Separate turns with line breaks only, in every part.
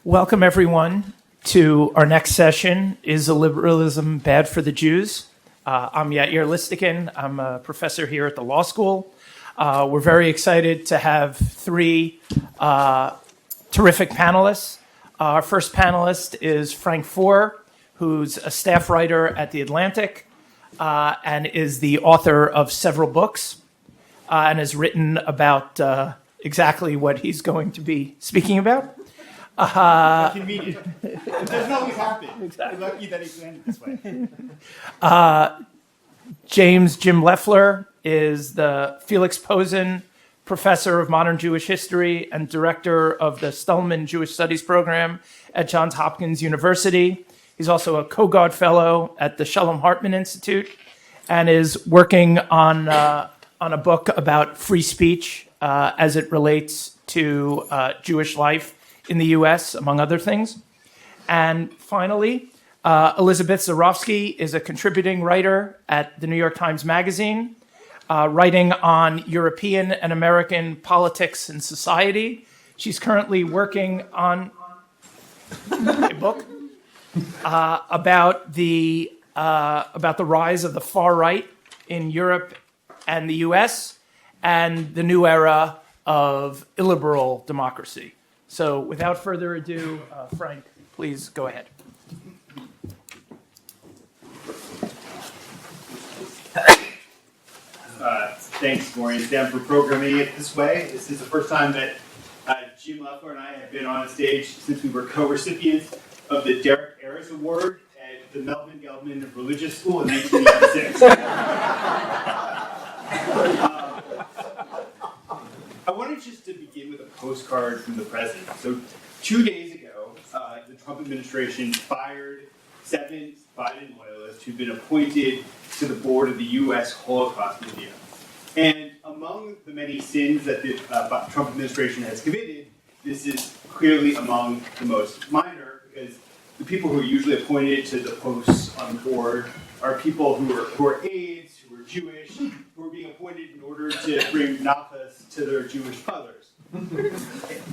Welcome, everyone, to our next session, Is Illiberalism Bad for the Jews? I'm Yair Listokin. I'm a professor here at the law school. We're very excited to have three terrific panelists. Our first panelist is Frank Foer, who's a staff writer at The Atlantic and is the author of several books and has written about exactly what he's going to be speaking about.
Convenient. It doesn't always happen. Exactly. We're lucky that it landed this way.
Jim Loeffler is the Felix Posen Professor of Modern Jewish History and Director of the Stulman Jewish Studies Program at Johns Hopkins University. He's also a Kogod Fellow at the Shalom Hartman Institute and is working on a book about free speech as it relates to Jewish life in the U.S., among other things. And finally, Elisabeth Zerofsky is a contributing writer at the New York Times Magazine, writing on European and American politics and society. She's currently working on a book about the rise of the far right in Europe and the U.S. and the new era of illiberal democracy. So without further ado, Frank, please go ahead.
Thanks, Maureen, Stan, for programming it this way. This is the first time that Jim Loeffler and I have been on a stage since we were co-recipients of the Derek Ayers Award at the Melvin Gelman Religious School in 1986. I wanted just to begin with a postcard from the president. So 2 days ago, the Trump administration fired 7 Biden loyalists who've been appointed to the board of the U.S. Holocaust Museum. And among the many sins that the Trump administration has committed, this is clearly among the most minor, because the people who are usually appointed to the posts on the board are people who are aides, who are Jewish, who are being appointed in order to bring nachas to their Jewish mothers.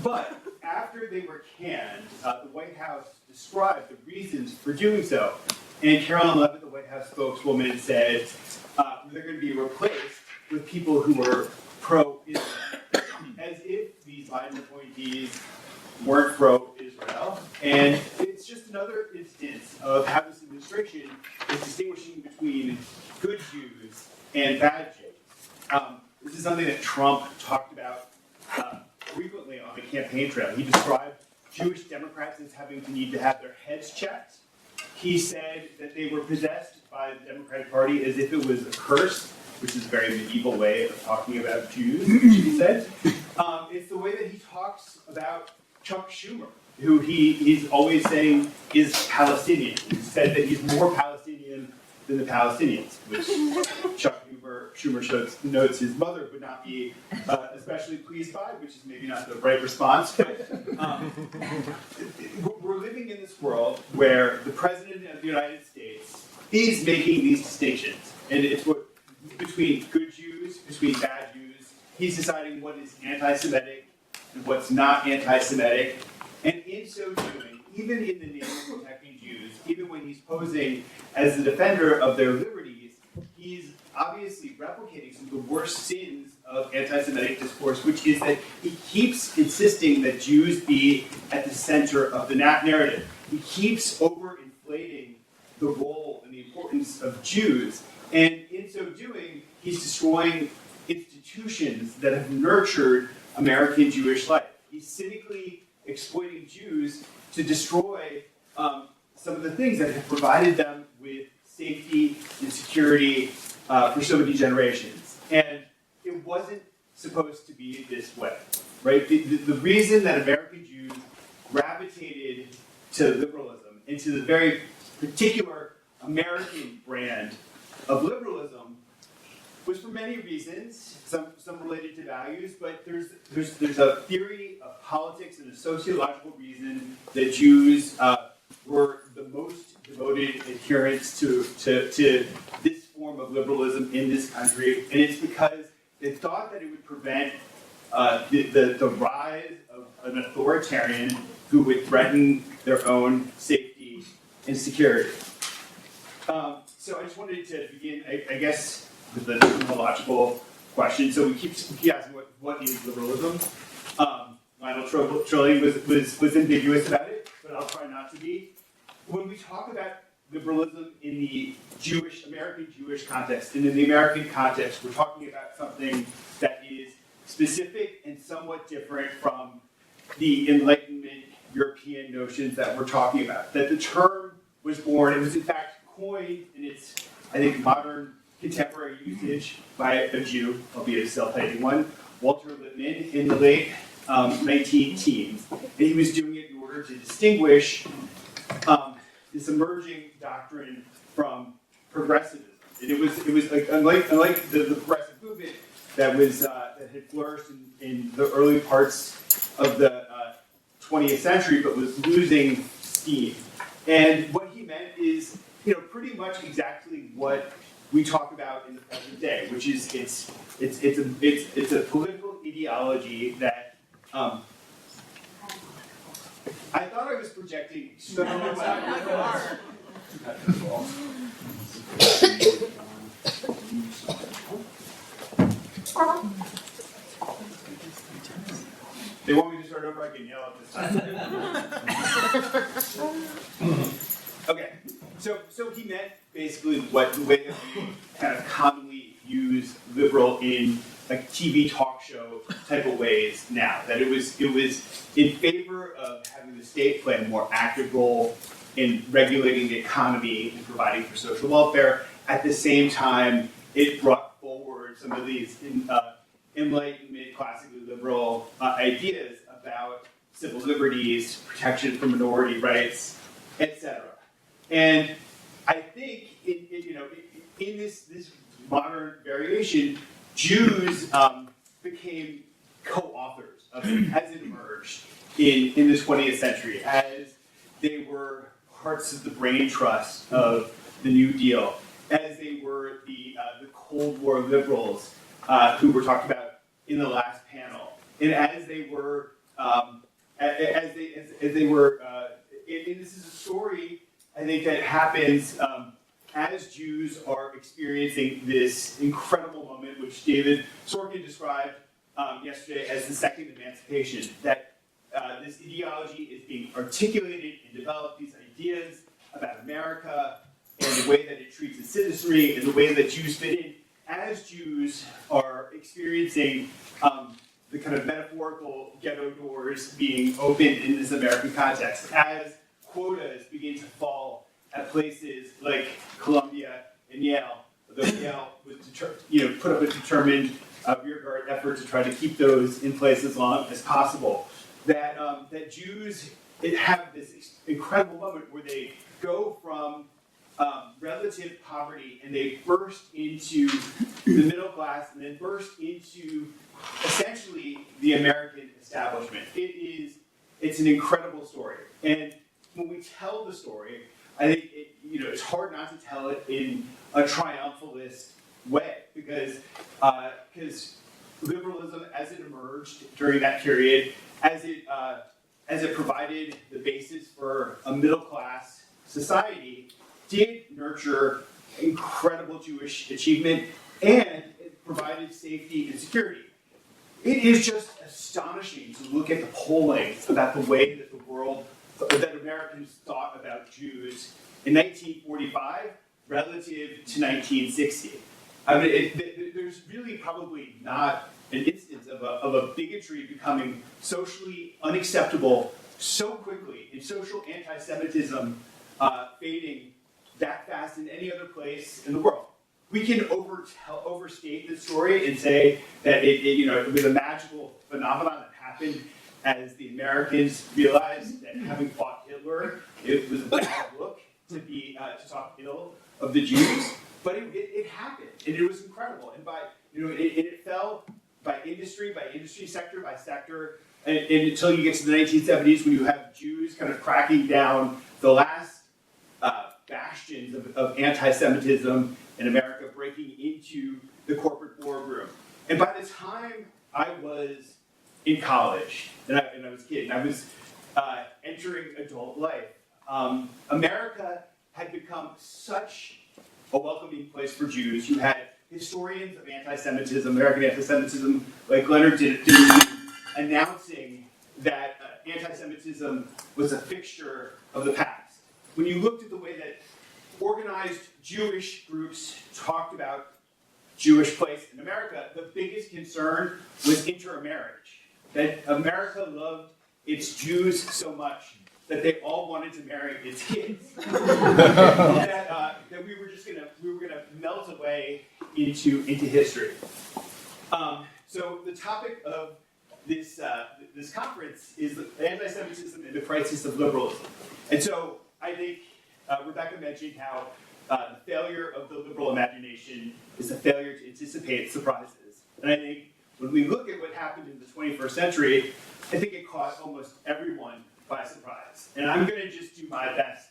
But after they were canned, the White House described the reasons for doing so. And Carolyn Levitt, the White House spokeswoman, said they're going to be replaced with people who were pro-Israel, as if these Biden appointees weren't pro-Israel. And it's just another instance of how this administration is distinguishing between good Jews and bad Jews. This is something that Trump talked about frequently on the campaign trail. He described Jewish Democrats as having the need to have their heads checked. He said that they were possessed by the Democratic Party as if it was a curse, which is a very medieval way of talking about Jews, he said. It's the way that he talks about Chuck Schumer, who he's always saying is Palestinian. He said that he's more Palestinian than the Palestinians, which Chuck Schumer notes his mother would not be especially pleased by, which is maybe not the right response. But we're living in this world where the President of the United States is making these distinctions. And it's between good Jews, between bad Jews. He's deciding what is anti-Semitic and what's not anti-Semitic. And in so doing, even in the name of protecting Jews, even when he's posing as the defender of their liberties, he's obviously replicating some of the worst sins of anti-Semitic discourse, which is that he keeps insisting that Jews be at the center of the narrative. He keeps overinflating the role and the importance of Jews. And in so doing, he's destroying institutions that have nurtured American Jewish life. He's cynically exploiting Jews to destroy some of the things that have provided them with safety and security for so many generations. And it wasn't supposed to be this way, right? The reason that American Jews gravitated to liberalism and to the very particular American brand of liberalism was for many reasons, some related to values, but there's a theory of politics and a sociological reason that Jews were the most devoted adherents to this form of liberalism in this country, and it's because they thought that it would prevent the rise of an authoritarian who would threaten their own safety and security. So I just wanted to begin, I guess, with the terminological question. So we keep asking what is liberalism? Lionel Trilling was ambiguous about it, but I'll try not to be. When we talk about liberalism in the American Jewish context, and in the American context, we're talking about something that is specific and somewhat different from the Enlightenment European notions that we're talking about. That the term was born, it was in fact coined in its, I think, modern contemporary usage by a Jew, albeit a self-hating one, Walter Lippmann, in the late 19-teens. And he was doing it in order to distinguish this emerging doctrine from progressivism. And it was like, unlike the progressive movement that had flourished in the early parts of the 20th century, but was losing steam. And what he meant is, pretty much exactly what we talk about in the present day, which is it's a political ideology that I thought I was projecting so well. They want me to start over, I can yell at this time. Okay, so he meant basically the way that we kind of commonly use liberal in like TV talk show type of ways now. That it was in favor of having the state play a more active role in regulating the economy and providing for social welfare. At the same time, it brought forward some of these Enlightenment, classically liberal ideas about civil liberties, protection for minority rights, etc. And I think in this modern variation, Jews became co-authors of it as it emerged in the 20th century, as they were parts of the brain trust of the New Deal, as they were the Cold War liberals who were talked about in the last panel, and as they were, and this is a story I think that happens as Jews are experiencing this incredible moment, which David Sorkin described yesterday as the second emancipation, that this ideology is being articulated and developed, these ideas about America and the way that it treats its citizenry and the way that Jews fit in, as Jews are experiencing the kind of metaphorical ghetto doors being opened in this American context, as quotas begin to fall at places like Columbia and Yale, though Yale was put up a determined rearguard effort to try to keep those in place as long as possible. That Jews have this incredible moment where they go from relative poverty and they burst into the middle class and then burst into essentially the American establishment. It's an incredible story. And when we tell the story, I think it's hard not to tell it in a triumphalist way, because liberalism, as it emerged during that period, as it provided the basis for a middle class society, did nurture incredible Jewish achievement, and it provided safety and security. It is just astonishing to look at the polling about the way that that Americans thought about Jews in 1945 relative to 1960. I mean, there's really probably not an instance of a bigotry becoming socially unacceptable so quickly, and social anti-Semitism fading that fast in any other place in the world. We can overstate the story and say that it was a magical phenomenon that happened as the Americans realized that having fought Hitler, it was a bad look to talk ill of the Jews. But it happened, and it was incredible. And it fell by industry sector by sector, and until you get to the 1970s, when you have Jews kind of cracking down the last bastions of anti-Semitism in America, breaking into the corporate boardroom. And by the time I was in college, and I was a kid, and I was entering adult life. America had become such a welcoming place for Jews. You had historians of anti-Semitism, American anti-Semitism, like Leonard Dewey, announcing that anti-Semitism was a fixture of the past. When you looked at the way that organized Jewish groups talked about Jewish place in America, the biggest concern was intermarriage. That America loved its Jews so much that they all wanted to marry its kids. that we were just gonna melt away into history. So the topic of this conference is anti-Semitism and the crisis of liberalism. And so I think Rebecca mentioned how the failure of the liberal imagination is the failure to anticipate surprises. And I think when we look at what happened in the 21st century, I think it caught almost everyone by surprise. And I'm going to just do my best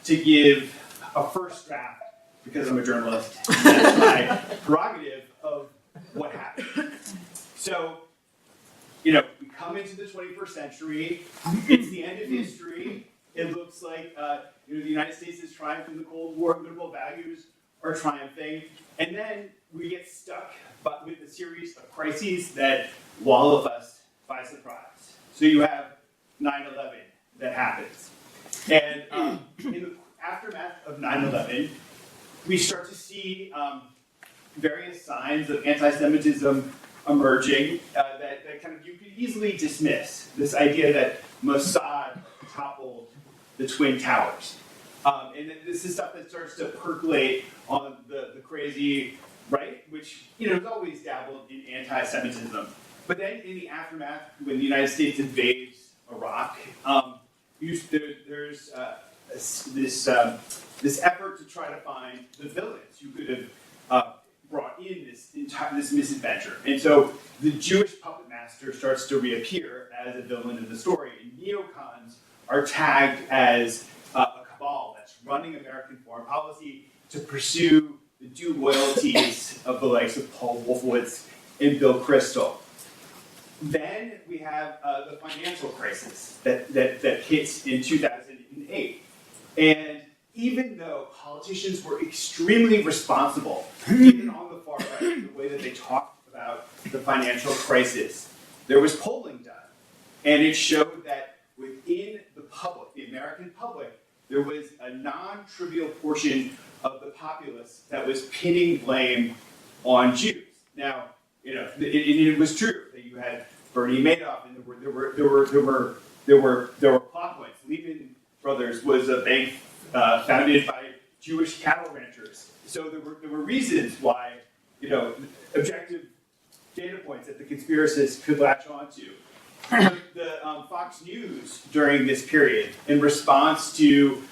to give a first draft, because I'm a journalist, and that's my prerogative of what happened. So, we come into the 21st century, it's the end of history, it looks like the United States is triumphing the Cold War, liberal values are triumphing, and then we get stuck with a series of crises that wallop us by surprise. So you have 9/11 that happens. And in the aftermath of 9/11, we start to see various signs of anti-Semitism emerging that kind of you could easily dismiss. This idea that Mossad toppled the Twin Towers. And this is stuff that starts to percolate on the crazy right, which has always dabbled in anti-Semitism. But then in the aftermath, when the United States invades Iraq, there's this effort to try to find the villains who could have brought in this misadventure. And so the Jewish puppet master starts to reappear as a villain in the story. And neocons are tagged as a cabal that's running American foreign policy to pursue the due loyalties of the likes of Paul Wolfowitz and Bill Kristol. Then we have the financial crisis that hits in 2008. And even though politicians were extremely responsible, even on the far right, in the way that they talked about the financial crisis, there was polling done. And it showed that within the public, the American public, there was a non-trivial portion of the populace that was pinning blame on Jews. Now, it was true that you had Bernie Madoff, and there were plot points. Lehman Brothers was a bank founded by Jewish cattle ranchers. So there were reasons why, objective data points that the conspiracists could latch onto. The Fox News during this period, in response to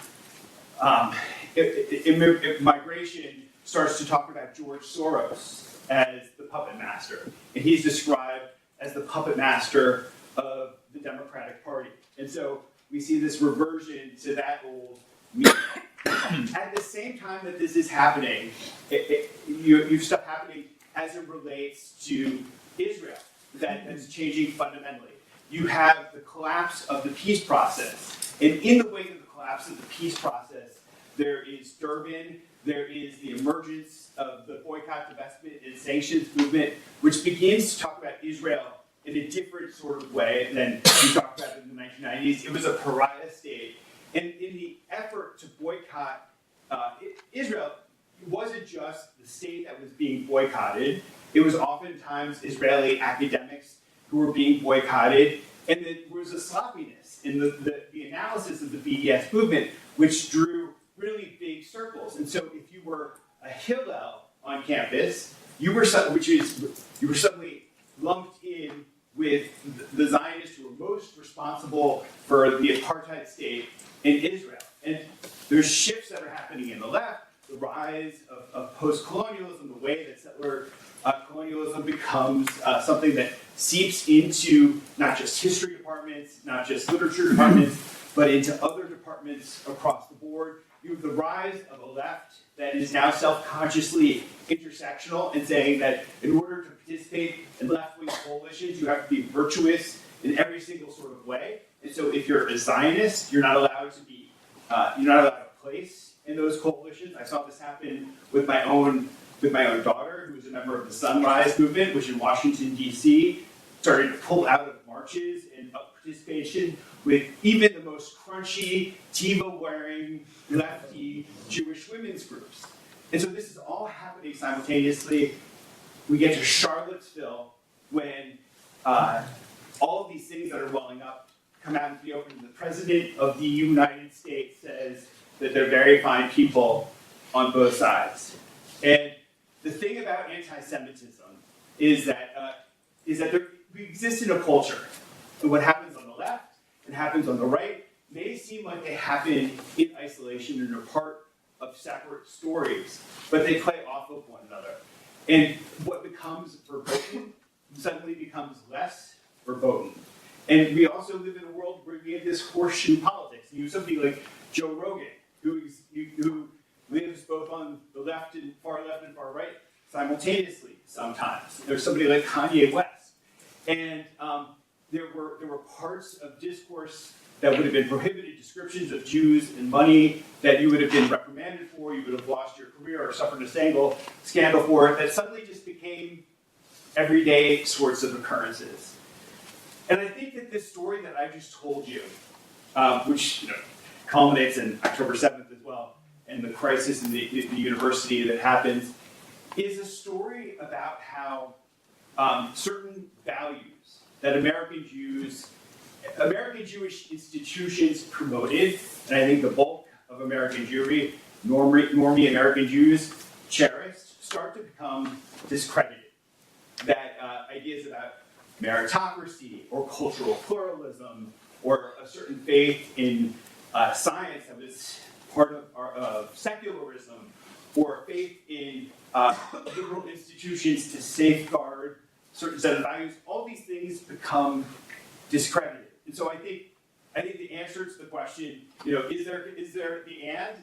migration, starts to talk about George Soros as the puppet master. And he's described as the puppet master of the Democratic Party. And so we see this reversion to that old media. At the same time that this is happening, you have stuff happening as it relates to Israel that's changing fundamentally. You have the collapse of the peace process. And in the wake of the collapse of the peace process, there is Durban, there is the emergence of the boycott, divestment, and sanctions movement, which begins to talk about Israel in a different sort of way than we talked about in the 1990s. It was a pariah state. And in the effort to boycott Israel, it wasn't just the state that was being boycotted. It was oftentimes Israeli academics who were being boycotted. And there was a sloppiness in the analysis of the BDS movement, which drew really big circles. And so if you were a Hillel on campus, you were suddenly lumped in with the Zionists who were most responsible for the apartheid state in Israel. And there's shifts that are happening in the left, the rise of post-colonialism, the way that settler colonialism becomes something that seeps into not just history departments, not just literature departments, but into other departments across the board. You have the rise of a left that is now self-consciously intersectional and saying that in order to participate in left-wing coalitions, you have to be virtuous in every single sort of way. And so if you're a Zionist, you're not allowed to be, you're not allowed to place in those coalitions. I saw this happen with my own daughter, who was a member of the Sunrise Movement, which in Washington, D.C., started to pull out of marches and participation with even the most crunchy, tiva-wearing, lefty Jewish women's groups. And so this is all happening simultaneously. We get to Charlottesville when all of these things that are welling up come out into the open. The President of the United States says that they're very fine people on both sides. And the thing about anti-Semitism is that we exist in a culture. And what happens on the left and happens on the right may seem like they happen in isolation and are part of separate stories, but they play off of one another. And what becomes verboten suddenly becomes less verboten. And we also live in a world where we have this horseshoe politics. You have somebody like Joe Rogan, who lives both on the left and far right simultaneously sometimes. There's somebody like Kanye West. And there were parts of discourse that would have been prohibited, descriptions of Jews and money that you would have been reprimanded for, you would have lost your career or suffered a scandal for it, that suddenly just became everyday sorts of occurrences. And I think that this story that I just told you, which culminates in October 7th as well, and the crisis in the university that happens, is a story about how certain values that American Jewish institutions promoted, and I think the bulk of American Jewry, normie American Jews cherished, start to become discredited. That ideas about meritocracy or cultural pluralism or a certain faith in science that was part of secularism, or faith in liberal institutions to safeguard certain set of values, all these things become discredited. And so I think the answer to the question, is there the and?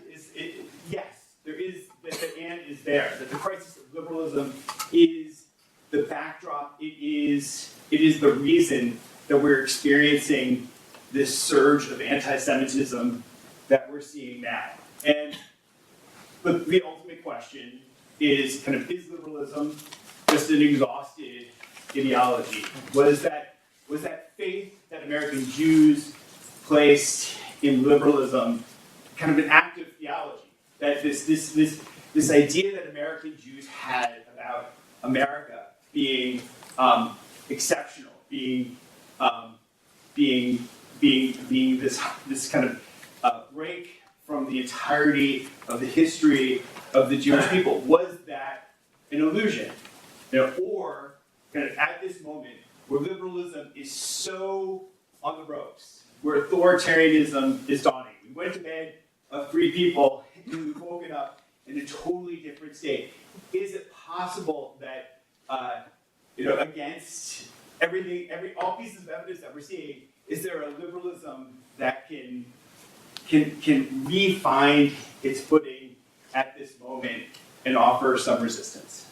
Yes, there is. The and is there. That the crisis of liberalism is the backdrop. It is the reason that we're experiencing this surge of anti-Semitism that we're seeing now. But the ultimate question is is liberalism just an exhausted ideology? Was that faith that American Jews placed in liberalism kind of an active theology? That this idea that American Jews had about America being exceptional, being this kind of break from the entirety of the history of the Jewish people, was that an illusion? Or at this moment where liberalism is so on the ropes, where authoritarianism is dawning. We went to bed a free people and we've woken up in a totally different state. Is it possible that against all pieces of evidence that we're seeing, is there a liberalism that can re-find its footing at this moment and offer some resistance?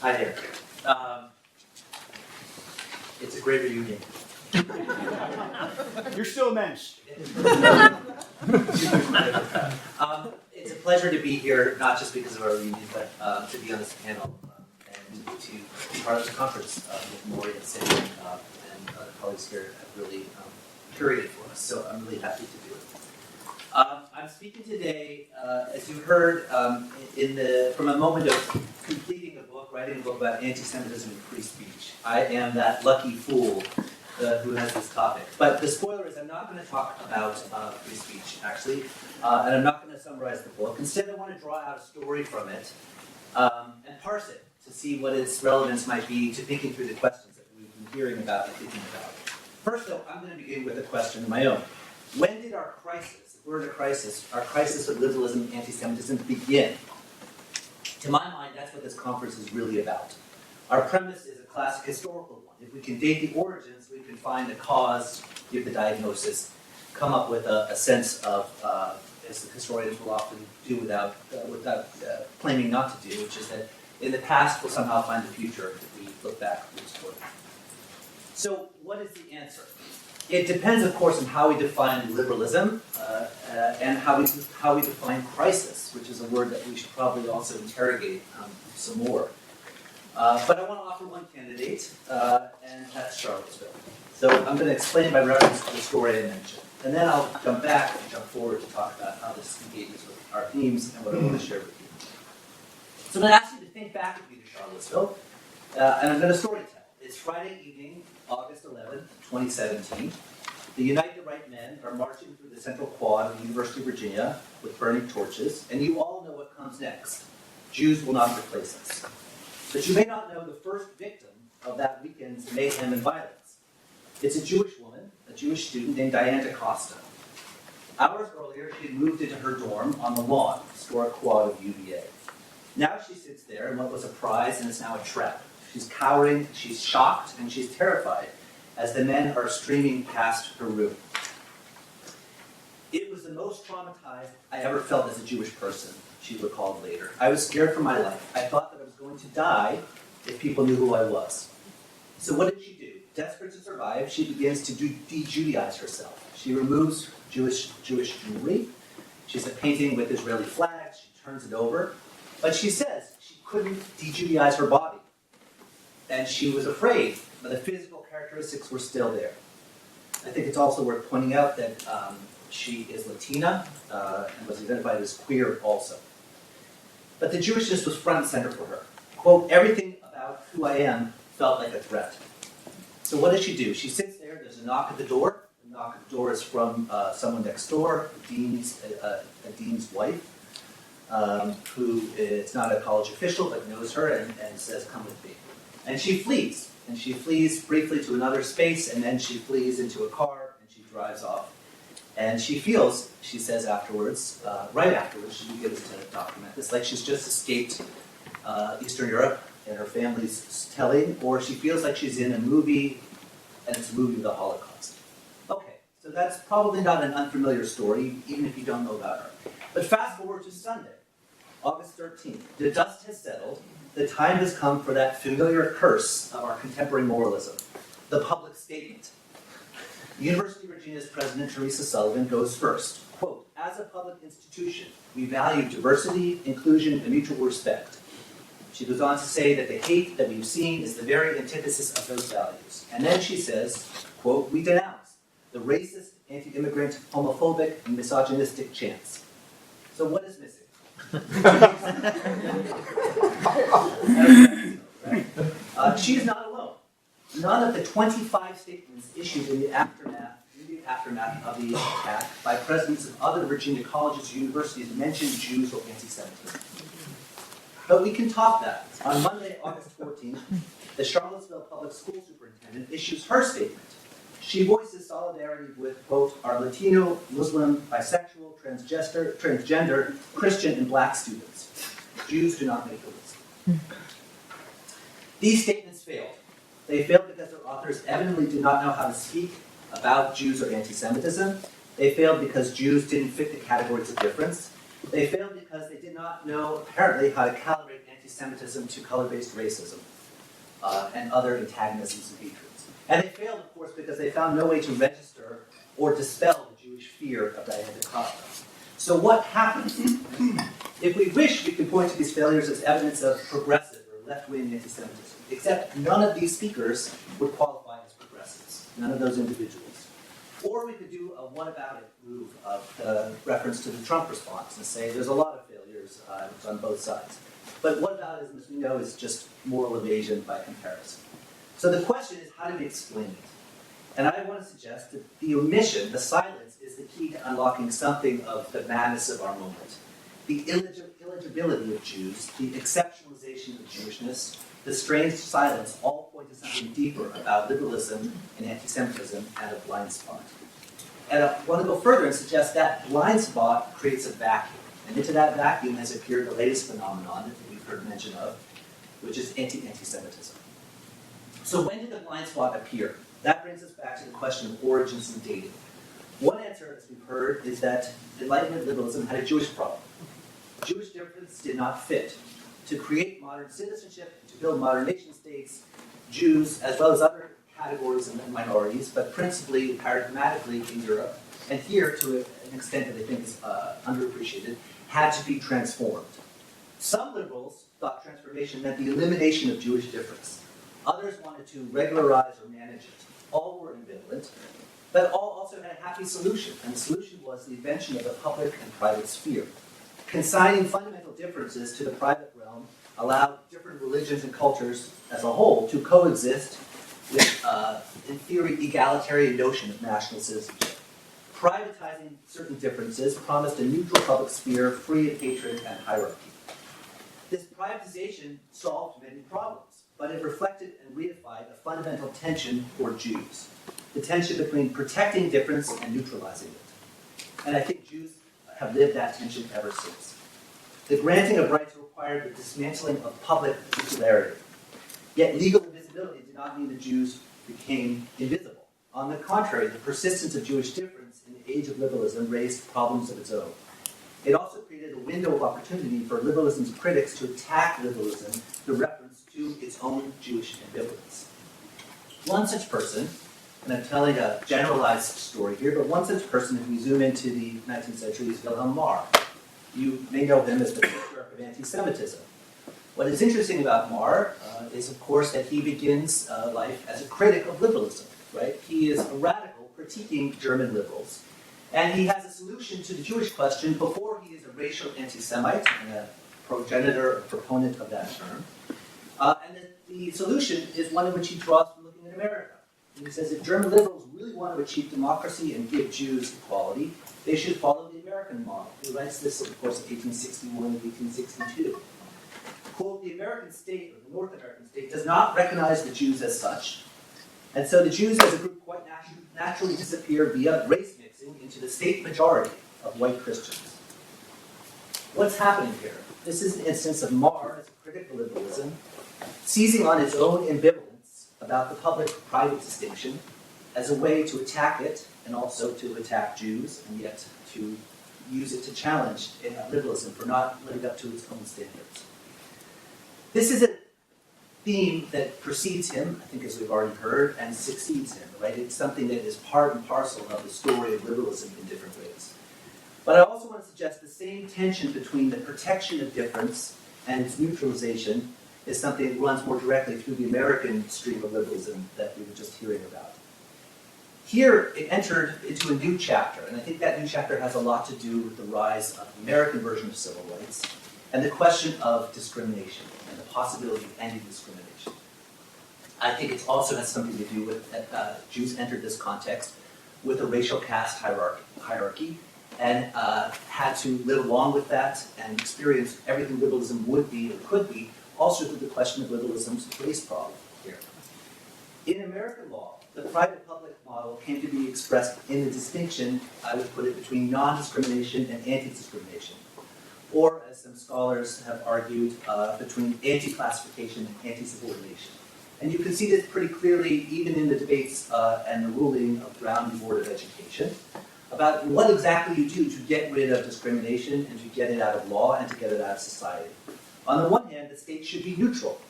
Hi there. It's a great reunion.
You're still a mensch.
It's a pleasure to be here, not just because of our reunion, but to be on this panel and to be part of this conference with Maury and Cindy and other colleagues here have really curated for us. So I'm really happy to do it. I'm speaking today, as you heard, from a moment of completing a book, writing a book about anti-Semitism and free speech. I am that lucky fool who has this topic. But the spoiler is I'm not going to talk about free speech, actually, and I'm not going to summarize the book. Instead, I want to draw out a story from it and parse it to see what its relevance might be to thinking through the questions that we've been hearing about and thinking about. First, though, I'm going to begin with a question of my own. When did our crisis, if we're in a crisis, our crisis of liberalism and anti-Semitism begin? To my mind, that's what this conference is really about. Our premise is a classic historical one. If we can date the origins, we can find the cause, give the diagnosis, come up with a sense of, as the historians will often do without claiming not to do, which is that in the past we'll somehow find the future if we look backwards toward it. So what is the answer? It depends, of course, on how we define liberalism and how we define crisis, which is a word that we should probably also interrogate some more. But I want to offer one candidate, and that's Charlottesville. So I'm going to explain by reference to the story I mentioned. And then I'll jump forward to talk about how this engages with our themes and what I want to share with you. So I'm going to ask you to think back with me to Charlottesville, and I'm going to story tell. It's Friday evening, August 11th, 2017. The Unite the Right men are marching through the central quad of the University of Virginia with burning torches, and you all know what comes next. Jews will not replace us. But you may not know the first victim of that weekend's mayhem and violence. It's a Jewish woman, a Jewish student named Diane DaCosta. Hours earlier, she had moved into her dorm on the lawn, historic quad of UVA. Now she sits there in what was a prize and is now a trap. She's cowering, she's shocked, and she's terrified as the men are streaming past her room. It was the most traumatized I ever felt as a Jewish person, she recalled later. I was scared for my life. I thought that I was going to die if people knew who I was. So what did she do? Desperate to survive, she begins to de-Judaize herself. She removes Jewish jewelry. She's a painting with Israeli flags. She turns it over. But she says she couldn't de-Judaize her body. And she was afraid, but the physical characteristics were still there. I think it's also worth pointing out that she is Latina and was identified as queer also. But the Jewishness was front and center for her. Quote, everything about who I am felt like a threat. So what does she do? She sits there, there's a knock at the door. The knock at the door is from someone next door, a dean's wife, who is not a college official but knows her and says, come with me. And she flees. And she flees briefly to another space, and then she flees into a car, and she drives off. And she feels, she says afterwards, right afterwards, she begins to document this, like she's just escaped Eastern Europe and her family's telling, or she feels like she's in a movie, and it's a movie of the Holocaust. Okay, so that's probably not an unfamiliar story, even if you don't know about her. But fast forward to Sunday, August 13th. The dust has settled. The time has come for that familiar curse of our contemporary moralism, the public statement. University of Virginia's President Teresa Sullivan goes first. Quote, as a public institution, we value diversity, inclusion, and mutual respect. She goes on to say that the hate that we've seen is the very antithesis of those values. And then she says, quote, we denounce the racist, anti-immigrant, homophobic, and misogynistic chants. So what is missing? She is not alone. None of the 25 statements issued in the aftermath of the attack by presidents of other Virginia colleges or universities mention Jews or anti-Semitism. But we can top that. On Monday, August 14th, the Charlottesville Public School Superintendent issues her statement. She voices solidarity with, quote, our Latino, Muslim, bisexual, transgender, Christian, and black students. Jews do not make the list. These statements failed. They failed because their authors evidently did not know how to speak about Jews or anti-Semitism. They failed because Jews didn't fit the categories of difference. They failed because they did not know, apparently, how to calibrate anti-Semitism to color-based racism and other antagonisms and hatreds. And they failed, of course, because they found no way to register or dispel the Jewish fear of Diane DaCosta. So what happened? If we wish, we can point to these failures as evidence of progressive or left-wing anti-Semitism, except none of these speakers would qualify as progressives, none of those individuals. Or we could do a what-about-it move of reference to the Trump response and say there's a lot of failures on both sides. But what-about-ism, as we know, is just moral evasion by comparison. So the question is, how do we explain it? And I want to suggest that the omission, the silence, is the key to unlocking something of the madness of our moment. The illegibility of Jews, the exceptionalization of Jewishness, the strange silence all point to something deeper about liberalism and anti-Semitism and a blind spot. And I want to go further and suggest that blind spot creates a vacuum. And into that vacuum has appeared the latest phenomenon that we've heard mention of, which is anti-Semitism. So when did the blind spot appear? That brings us back to the question of origins and dating. One answer, as we've heard, is that Enlightenment liberalism had a Jewish problem. Jewish difference did not fit. To create modern citizenship, to build modern nation states, Jews, as well as other categories and minorities, but principally paradigmatically in Europe, and here to an extent that I think is underappreciated, had to be transformed. Some liberals thought transformation meant the elimination of Jewish difference. Others wanted to regularize or manage it. All were ambivalent, but all also had a happy solution, and the solution was the invention of the public and private sphere. Consigning fundamental differences to the private realm allowed different religions and cultures as a whole to coexist with, in theory, egalitarian notion of national citizenship. Privatizing certain differences promised a neutral public sphere free of hatred and hierarchy. This privatization solved many problems, but it reflected and reified a fundamental tension for Jews, the tension between protecting difference and neutralizing it. And I think Jews have lived that tension ever since. The granting of rights required the dismantling of public particularity. Yet legal invisibility did not mean the Jews became invisible. On the contrary, the persistence of Jewish difference in the age of liberalism raised problems of its own. It also created a window of opportunity for liberalism's critics to attack liberalism through reference to its own Jewish ambivalence. One such person, and I'm telling a generalized story here, but one such person, if we zoom into the 19th century, is Wilhelm Marr. You may know him as the patriarch of anti-Semitism. What is interesting about Marr is, of course, that he begins life as a critic of liberalism, right? He is a radical critiquing German liberals. And he has a solution to the Jewish question before he is a racial anti-Semite and a progenitor, a proponent of that term. And the solution is one in which he draws from looking at America. And he says if German liberals really want to achieve democracy and give Jews equality, they should follow the American model. He writes this, of course, in 1861 and 1862. Quote, the American state, or the North American state, does not recognize the Jews as such. And so the Jews as a group quite naturally disappear via race mixing into the state majority of white Christians. What's happening here? This is an instance of Marr as a critic of liberalism, seizing on its own ambivalence about the public-private distinction as a way to attack it and also to attack Jews, and yet to use it to challenge liberalism for not living up to its own standards. This is a theme that precedes him, I think as we've already heard, and succeeds him, right? It's something that is part and parcel of the story of liberalism in different ways. But I also want to suggest the same tension between the protection of difference and its neutralization is something that runs more directly through the American stream of liberalism that we were just hearing about. Here, it entered into a new chapter, and I think that new chapter has a lot to do with the rise of the American version of civil rights and the question of discrimination and the possibility of ending discrimination. I think it also has something to do with that Jews entered this context with a racial caste hierarchy and had to live along with that and experience everything liberalism would be or could be, also through the question of liberalism's race problem here. In American law, the private-public model came to be expressed in the distinction, I would put it, between non-discrimination and anti-discrimination, or, as some scholars have argued, between anti-classification and anti-subordination. And you can see this pretty clearly even in the debates and the ruling of Brown v. Board of Education about what exactly you do to get rid of discrimination and to get it out of law and to get it out of society. On the one hand, the state should be neutral.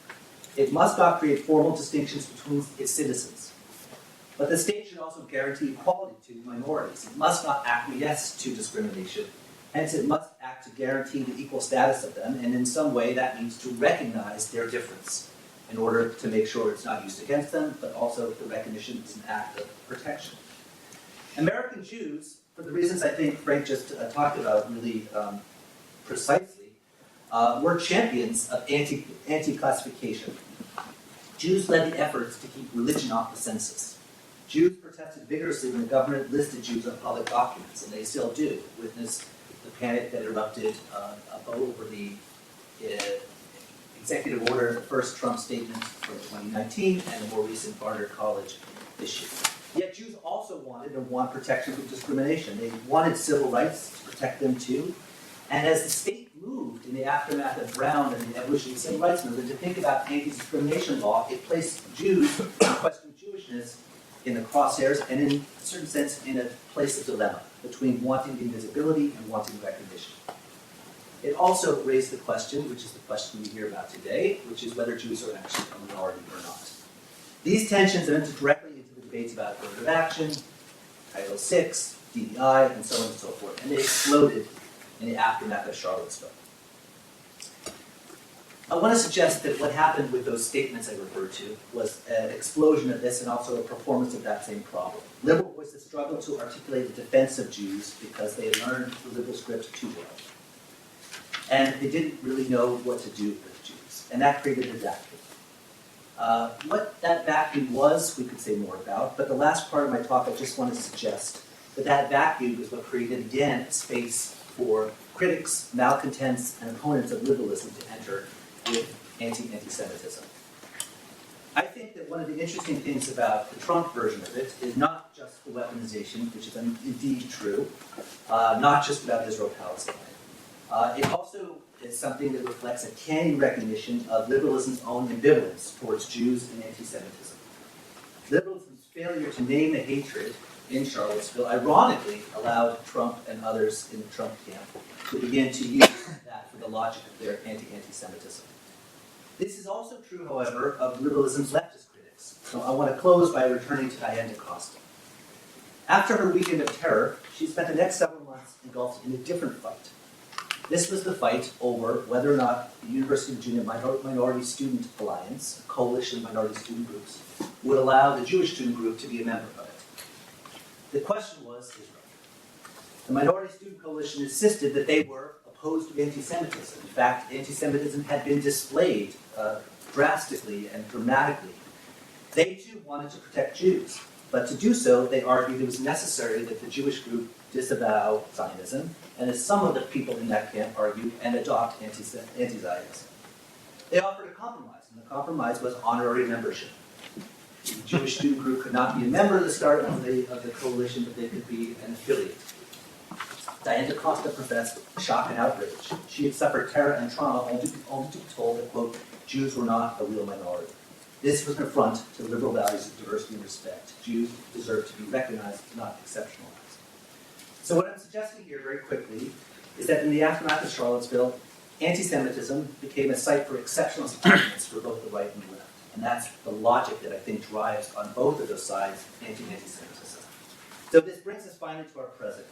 It must not create formal distinctions between its citizens. But the state should also guarantee equality to minorities. It must not acquiesce to discrimination. Hence, it must act to guarantee the equal status of them, and in some way that means to recognize their difference in order to make sure it's not used against them, but also the recognition is an act of protection. American Jews, for the reasons I think Frank just talked about really precisely, were champions of anti-classification. Jews led the efforts to keep religion off the census. Jews protested vigorously when the government listed Jews on public documents, and they still do. Witness the panic that erupted over the executive order, the first Trump statement from 2019, and the more recent Barnard College issue. Yet Jews also wanted and want protection from discrimination. They wanted civil rights to protect them too. And as the state moved in the aftermath of Brown and the evolution of the civil rights movement to think about anti-discrimination law, it placed Jews who questioned Jewishness in the crosshairs and in a certain sense in a place of dilemma between wanting invisibility and wanting recognition. It also raised the question, which is the question we hear about today, which is whether Jews are actually a minority or not. These tensions entered directly into the debates about affirmative action, Title VI, DEI, and so on and so forth, and they exploded in the aftermath of Charlottesville. I want to suggest that what happened with those statements I referred to was an explosion of this and also a performance of that same problem. Liberal voices struggled to articulate the defense of Jews because they had learned the liberal script too well. And they didn't really know what to do with Jews. And that created a vacuum. What that vacuum was, we could say more about, but the last part of my talk, I just want to suggest that that vacuum is what created, again, a space for critics, malcontents, and opponents of liberalism to enter with anti-Semitism. I think that one of the interesting things about the Trump version of it is not just the weaponization, which is indeed true, not just about Israel-Palestine. It also is something that reflects a canny recognition of liberalism's own ambivalence towards Jews and anti-Semitism. Liberalism's failure to name the hatred in Charlottesville ironically allowed Trump and others in the Trump camp to begin to use that for the logic of their anti-Semitism. This is also true, however, of liberalism's leftist critics. So I want to close by returning to Diane DaCosta. After her weekend of terror, she spent the next several months engulfed in a different fight. This was the fight over whether or not the University of Virginia Minority Student Alliance, a coalition of minority student groups, would allow the Jewish student group to be a member of it. The question was Israel. The Minority Student Coalition insisted that they were opposed to anti-Semitism. In fact, anti-Semitism had been displayed drastically and dramatically. They too wanted to protect Jews, but to do so, they argued it was necessary that the Jewish group disavow Zionism, and as some of the people in that camp argued, and adopt anti-Zionism. They offered a compromise, and the compromise was honorary membership. The Jewish student group could not be a member at the start of the coalition, but they could be an affiliate. Diane DaCosta professed shock and outrage. She had suffered terror and trauma only to be told that, quote, Jews were not a real minority. This was an affront to liberal values of diversity and respect. Jews deserve to be recognized, not exceptionalized. So what I'm suggesting here very quickly is that in the aftermath of Charlottesville, anti-Semitism became a site for exceptionalist arguments for both the right and the left. And that's the logic that I think drives on both of those sides anti-Semitism. So this brings us finally to our present.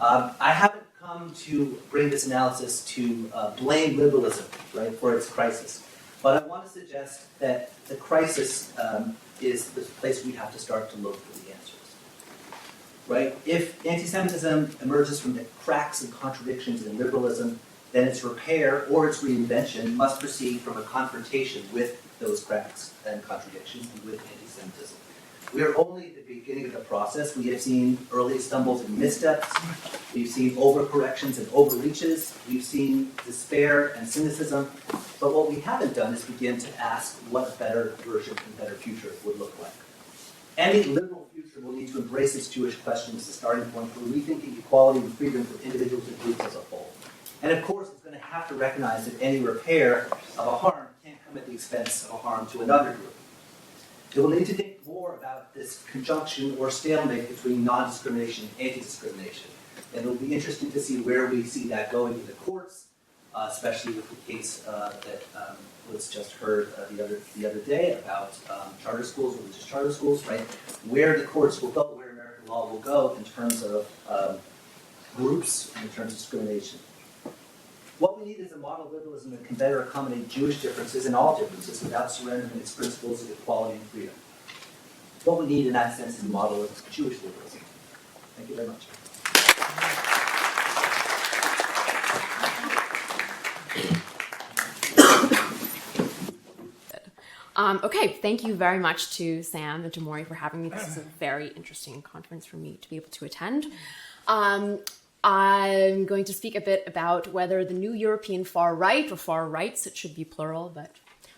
I haven't come to bring this analysis to blame liberalism, right, for its crisis. But I want to suggest that the crisis is the place we have to start to look for the answers. Right? If anti-Semitism emerges from the cracks and contradictions in liberalism, then its repair or its reinvention must proceed from a confrontation with those cracks and contradictions and with anti-Semitism. We are only at the beginning of the process. We have seen early stumbles and missteps. We've seen overcorrections and overreaches. We've seen despair and cynicism. But what we haven't done is begin to ask what a better version and better future would look like. Any liberal future will need to embrace its Jewish question as a starting point for rethinking equality and freedom for individuals and groups as a whole. And of course, it's going to have to recognize that any repair of a harm can't come at the expense of a harm to another group. It will need to think more about this conjunction or stalemate between non-discrimination and anti-discrimination. And it will be interesting to see where we see that going in the courts, especially with the case that was just heard the other day about charter schools, religious charter schools, right? Where the courts will go, where American law will go in terms of groups and in terms of discrimination. What we need is a model of liberalism that can better accommodate Jewish differences and all differences without surrendering its principles of equality and freedom. What we need in that sense is a model of Jewish liberalism. Thank you very much.
Okay, thank you very much to Sam and to Maury for having me. This is a very interesting conference for me to be able to attend. I'm going to speak a bit about whether the new European far right, or far rights, it should be plural, but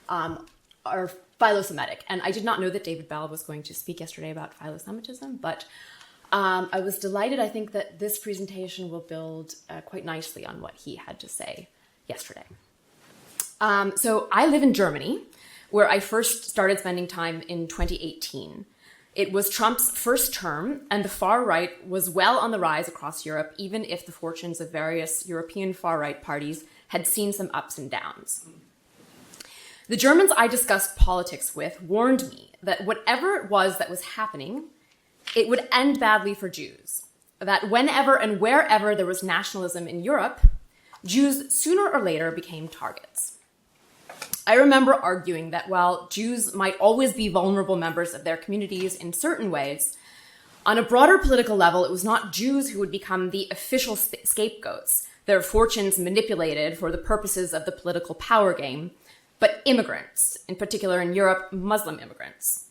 are philosemitic. And I did not know that David Bell was going to speak yesterday about philosemitism, but I was delighted. I think that this presentation will build quite nicely on what he had to say yesterday. So I live in Germany, where I first started spending time in 2018. It was Trump's first term, and the far right was well on the rise across Europe, even if the fortunes of various European far-right parties had seen some ups and downs. The Germans I discussed politics with warned me that whatever it was that was happening, it would end badly for Jews. That whenever and wherever there was nationalism in Europe, Jews sooner or later became targets. I remember arguing that while Jews might always be vulnerable members of their communities in certain ways, on a broader political level, it was not Jews who would become the official scapegoats, their fortunes manipulated for the purposes of the political power game, but immigrants, in particular in Europe, Muslim immigrants.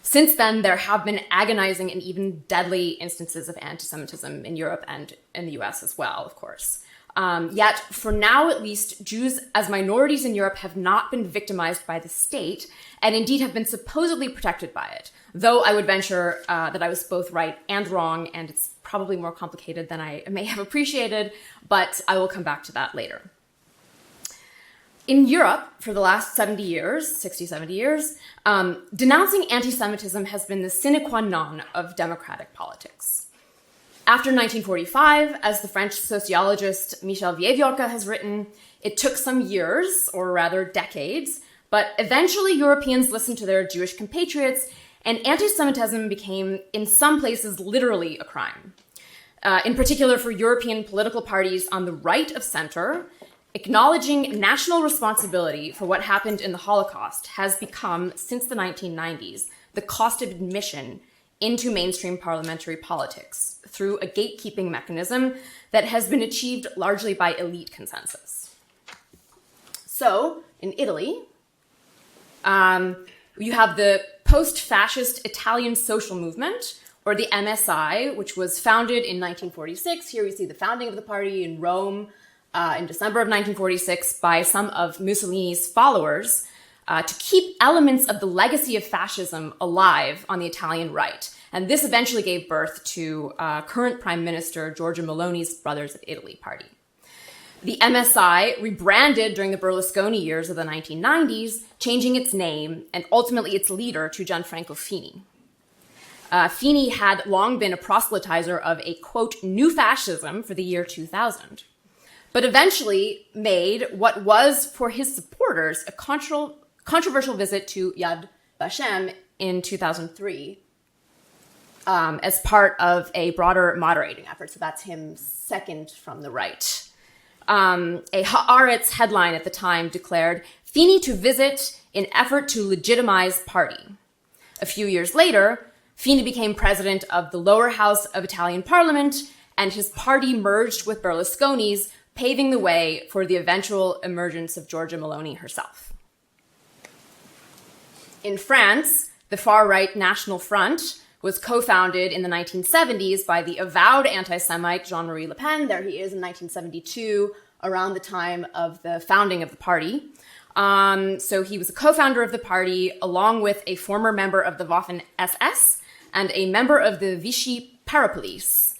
Since then, there have been agonizing and even deadly instances of anti-Semitism in Europe and in the US as well, of course. Yet, for now at least, Jews as minorities in Europe have not been victimized by the state, and indeed have been supposedly protected by it, though I would venture that I was both right and wrong, and it's probably more complicated than I may have appreciated, but I will come back to that later. In Europe, for the last 70 years, denouncing anti-Semitism has been the sine qua non of democratic politics. After 1945, as the French sociologist Michel Vieviorca has written, it took some years, or rather decades, but eventually Europeans listened to their Jewish compatriots, and anti-Semitism became, in some places, literally a crime. In particular for European political parties on the right of center, acknowledging national responsibility for what happened in the Holocaust has become, since the 1990s, the cost of admission into mainstream parliamentary politics through a gatekeeping mechanism that has been achieved largely by elite consensus. So, in Italy, you have the post-fascist Italian social movement, or the MSI, which was founded in 1946. Here we see the founding of the party in Rome in December of 1946 by some of Mussolini's followers to keep elements of the legacy of fascism alive on the Italian right. And this eventually gave birth to current Prime Minister Giorgia Meloni's Brothers of Italy party. The MSI rebranded during the Berlusconi years of the 1990s, changing its name and ultimately its leader to Gianfranco Fini. Fini had long been a proselytizer of a, quote, new fascism for the year 2000, but eventually made what was, for his supporters, a controversial visit to Yad Vashem in 2003 as part of a broader moderating effort. So that's him second from the right. A Haaretz headline at the time declared, Fini to visit in effort to legitimize party. A few years later, Fini became president of the lower house of Italian parliament, and his party merged with Berlusconi's, paving the way for the eventual emergence of Giorgia Meloni herself. In France, the far-right National Front was co-founded in the 1970s by the avowed anti-Semite Jean-Marie Le Pen. There he is in 1972, around the time of the founding of the party. So he was a co-founder of the party, along with a former member of the Waffen-SS and a member of the Vichy Parapolice.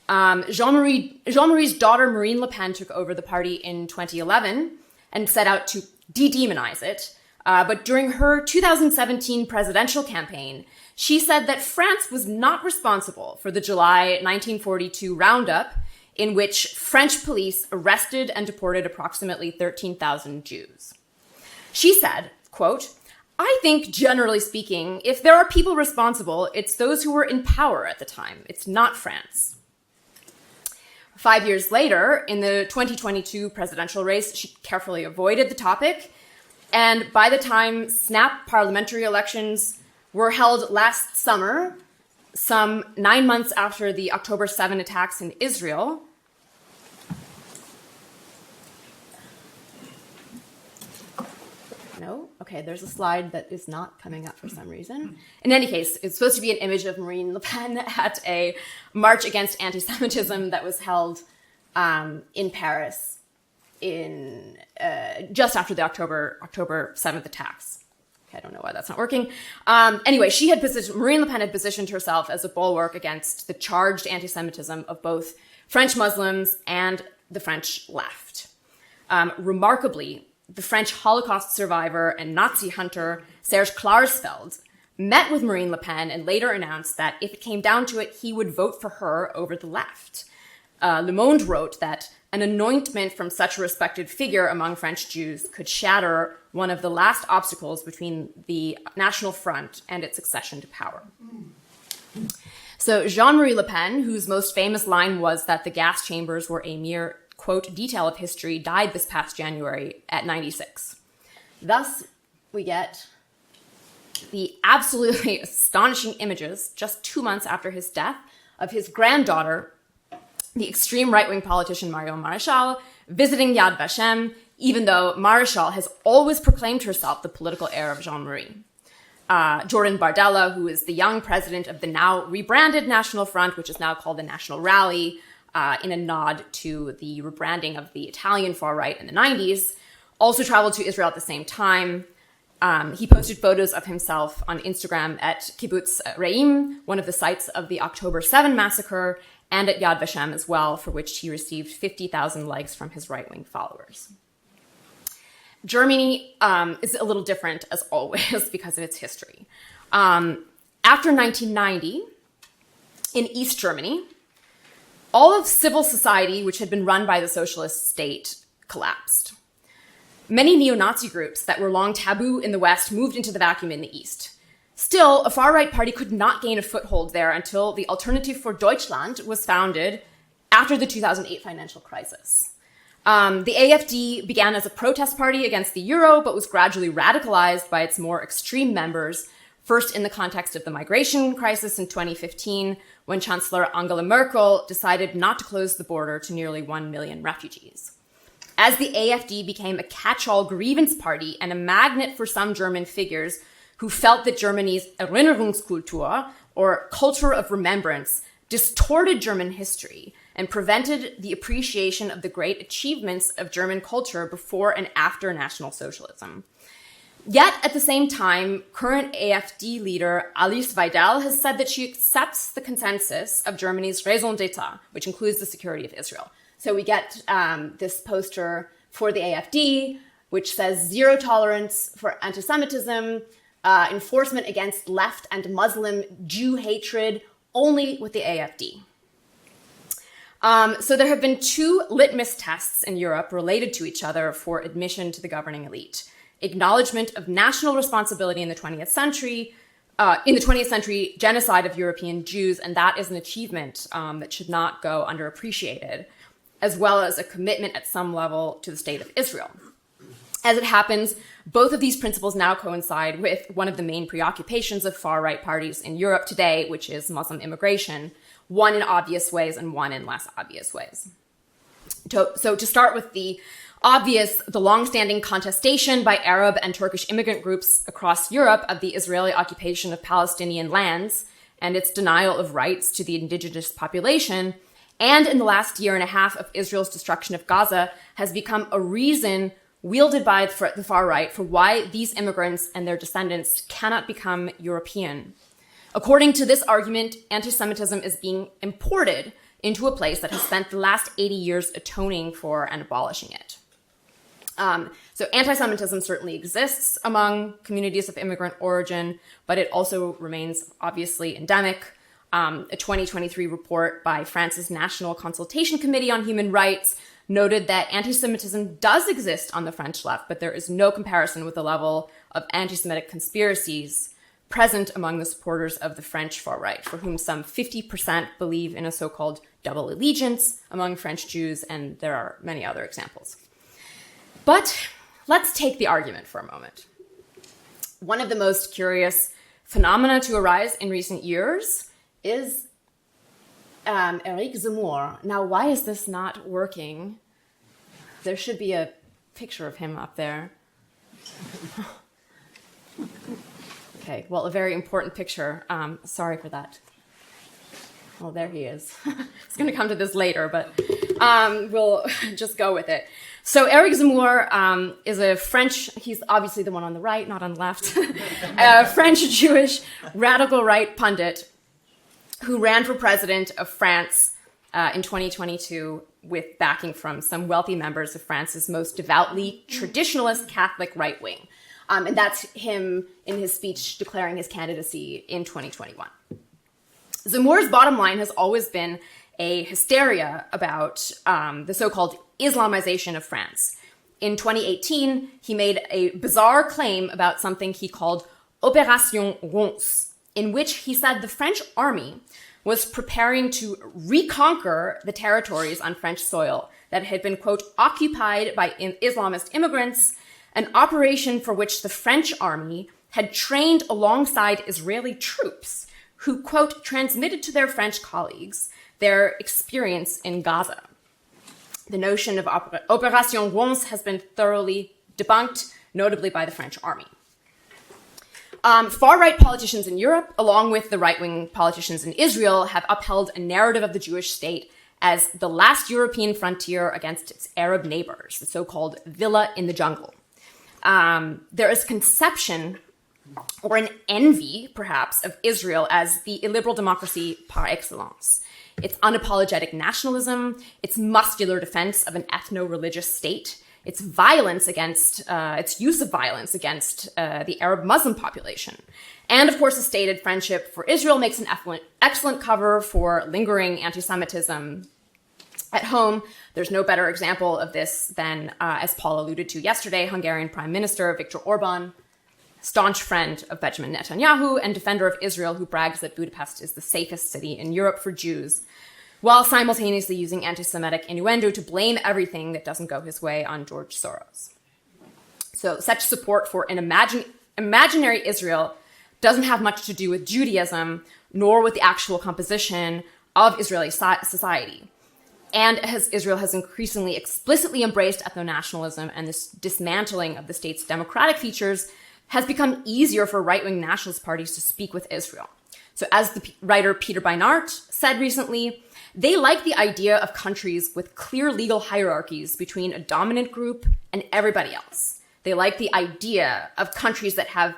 Jean-Marie's daughter, Marine Le Pen, took over the party in 2011 and set out to de-demonize it. But during her 2017 presidential campaign, she said that France was not responsible for the July 1942 roundup in which French police arrested and deported approximately 13,000 Jews. She said, quote, I think, generally speaking, if there are people responsible, it's those who were in power at the time. It's not France. 5 years later, in the 2022 presidential race, she carefully avoided the topic. And by the time snap parliamentary elections were held last summer, some 9 months after the October 7 attacks in Israel, no? Okay, there's a slide that is not coming up for some reason. In any case, it's supposed to be an image of Marine Le Pen at a march against anti-Semitism that was held in Paris in just after the October 7th attacks. Okay, I don't know why that's not working. Anyway, Marine Le Pen had positioned herself as a bulwark against the charged anti-Semitism of both French Muslims and the French left. Remarkably, the French Holocaust survivor and Nazi hunter Serge Klarsfeld met with Marine Le Pen and later announced that if it came down to it, he would vote for her over the left. Le Monde wrote that an anointment from such a respected figure among French Jews could shatter one of the last obstacles between the National Front and its accession to power. So Jean-Marie Le Pen, whose most famous line was that the gas chambers were a mere, quote, detail of history, died this past January at 96. Thus, we get the absolutely astonishing images just 2 months after his death of his granddaughter, the extreme right-wing politician Marion Maréchal, visiting Yad Vashem, even though Maréchal has always proclaimed herself the political heir of Jean-Marie. Jordan Bardella, who is the young president of the now rebranded National Front, which is now called the National Rally, in a nod to the rebranding of the Italian far right in the 90s, also traveled to Israel at the same time. He posted photos of himself on Instagram at Kibbutz Re'im, one of the sites of the October 7 massacre, and at Yad Vashem as well, for which he received 50,000 likes from his right-wing followers. Germany is a little different, as always, because of its history. After 1990, in East Germany, all of civil society, which had been run by the socialist state, collapsed. Many neo-Nazi groups that were long taboo in the West moved into the vacuum in the East. Still, a far-right party could not gain a foothold there until the Alternative for Deutschland was founded after the 2008 financial crisis. The AfD began as a protest party against the euro, but was gradually radicalized by its more extreme members, first in the context of the migration crisis in 2015, when Chancellor Angela Merkel decided not to close the border to nearly 1 million refugees. As the AfD became a catch-all grievance party and a magnet for some German figures who felt that Germany's Erinnerungskultur, or culture of remembrance, distorted German history and prevented the appreciation of the great achievements of German culture before and after National Socialism. Yet, at the same time, current AfD leader Alice Weidel has said that she accepts the consensus of Germany's raison d'etat, which includes the security of Israel. So we get this poster for the AfD, which says zero tolerance for antisemitism, enforcement against left and Muslim Jew hatred, only with the AfD. So there have been 2 litmus tests in Europe related to each other for admission to the governing elite. Acknowledgement of national responsibility in the 20th century, genocide of European Jews, and that is an achievement that should not go underappreciated, as well as a commitment at some level to the state of Israel. As it happens, both of these principles now coincide with one of the main preoccupations of far-right parties in Europe today, which is Muslim immigration, one in obvious ways and one in less obvious ways. So to start with the obvious, the long-standing contestation by Arab and Turkish immigrant groups across Europe of the Israeli occupation of Palestinian lands and its denial of rights to the indigenous population, and in the last year and a half of Israel's destruction of Gaza, has become a reason wielded by the far right for why these immigrants and their descendants cannot become European. According to this argument, anti-Semitism is being imported into a place that has spent the last 80 years atoning for and abolishing it. So anti-Semitism certainly exists among communities of immigrant origin, but it also remains obviously endemic. A 2023 report by France's National Consultation Committee on Human Rights noted that anti-Semitism does exist on the French left, but there is no comparison with the level of anti-Semitic conspiracies present among the supporters of the French far right, for whom some 50% believe in a so-called double allegiance among French Jews, and there are many other examples. But let's take the argument for a moment. One of the most curious phenomena to arise in recent years is Eric Zemmour. Now, why is this not working? There should be a picture of him up there. Okay, well, a very important picture. Sorry for that. Well, there he is. It's going to come to this later, but we'll just go with it. So Eric Zemmour is a French, he's obviously the one on the right, not on the left, a French-Jewish radical right pundit who ran for president of France in 2022 with backing from some wealthy members of France's most devoutly traditionalist Catholic right wing. And that's him in his speech declaring his candidacy in 2021. Zemmour's bottom line has always been a hysteria about the so-called Islamization of France. In 2018, he made a bizarre claim about something he called Opération Ronce, in which he said the French army was preparing to reconquer the territories on French soil that had been, quote, occupied by Islamist immigrants, an operation for which the French army had trained alongside Israeli troops who, quote, transmitted to their French colleagues their experience in Gaza. The notion of Opération Ronce has been thoroughly debunked, notably by the French army. Far-right politicians in Europe, along with the right-wing politicians in Israel, have upheld a narrative of the Jewish state as the last European frontier against its Arab neighbors, the so-called villa in the jungle. There is conception, or an envy, perhaps, of Israel as the illiberal democracy par excellence. Its unapologetic nationalism, its muscular defense of an ethno-religious state, its violence against, its use of violence against the Arab Muslim population. And of course, a stated friendship for Israel makes an excellent cover for lingering anti-Semitism at home. There's no better example of this than, as Paul alluded to yesterday, Hungarian Prime Minister Viktor Orban, staunch friend of Benjamin Netanyahu and defender of Israel, who brags that Budapest is the safest city in Europe for Jews, while simultaneously using anti-Semitic innuendo to blame everything that doesn't go his way on George Soros. So such support for an imaginary Israel doesn't have much to do with Judaism, nor with the actual composition of Israeli society. And as Israel has increasingly explicitly embraced ethno-nationalism and this dismantling of the state's democratic features, has become easier for right-wing nationalist parties to speak with Israel. So as the writer Peter Beinart said recently, they like the idea of countries with clear legal hierarchies between a dominant group and everybody else. They like the idea of countries that have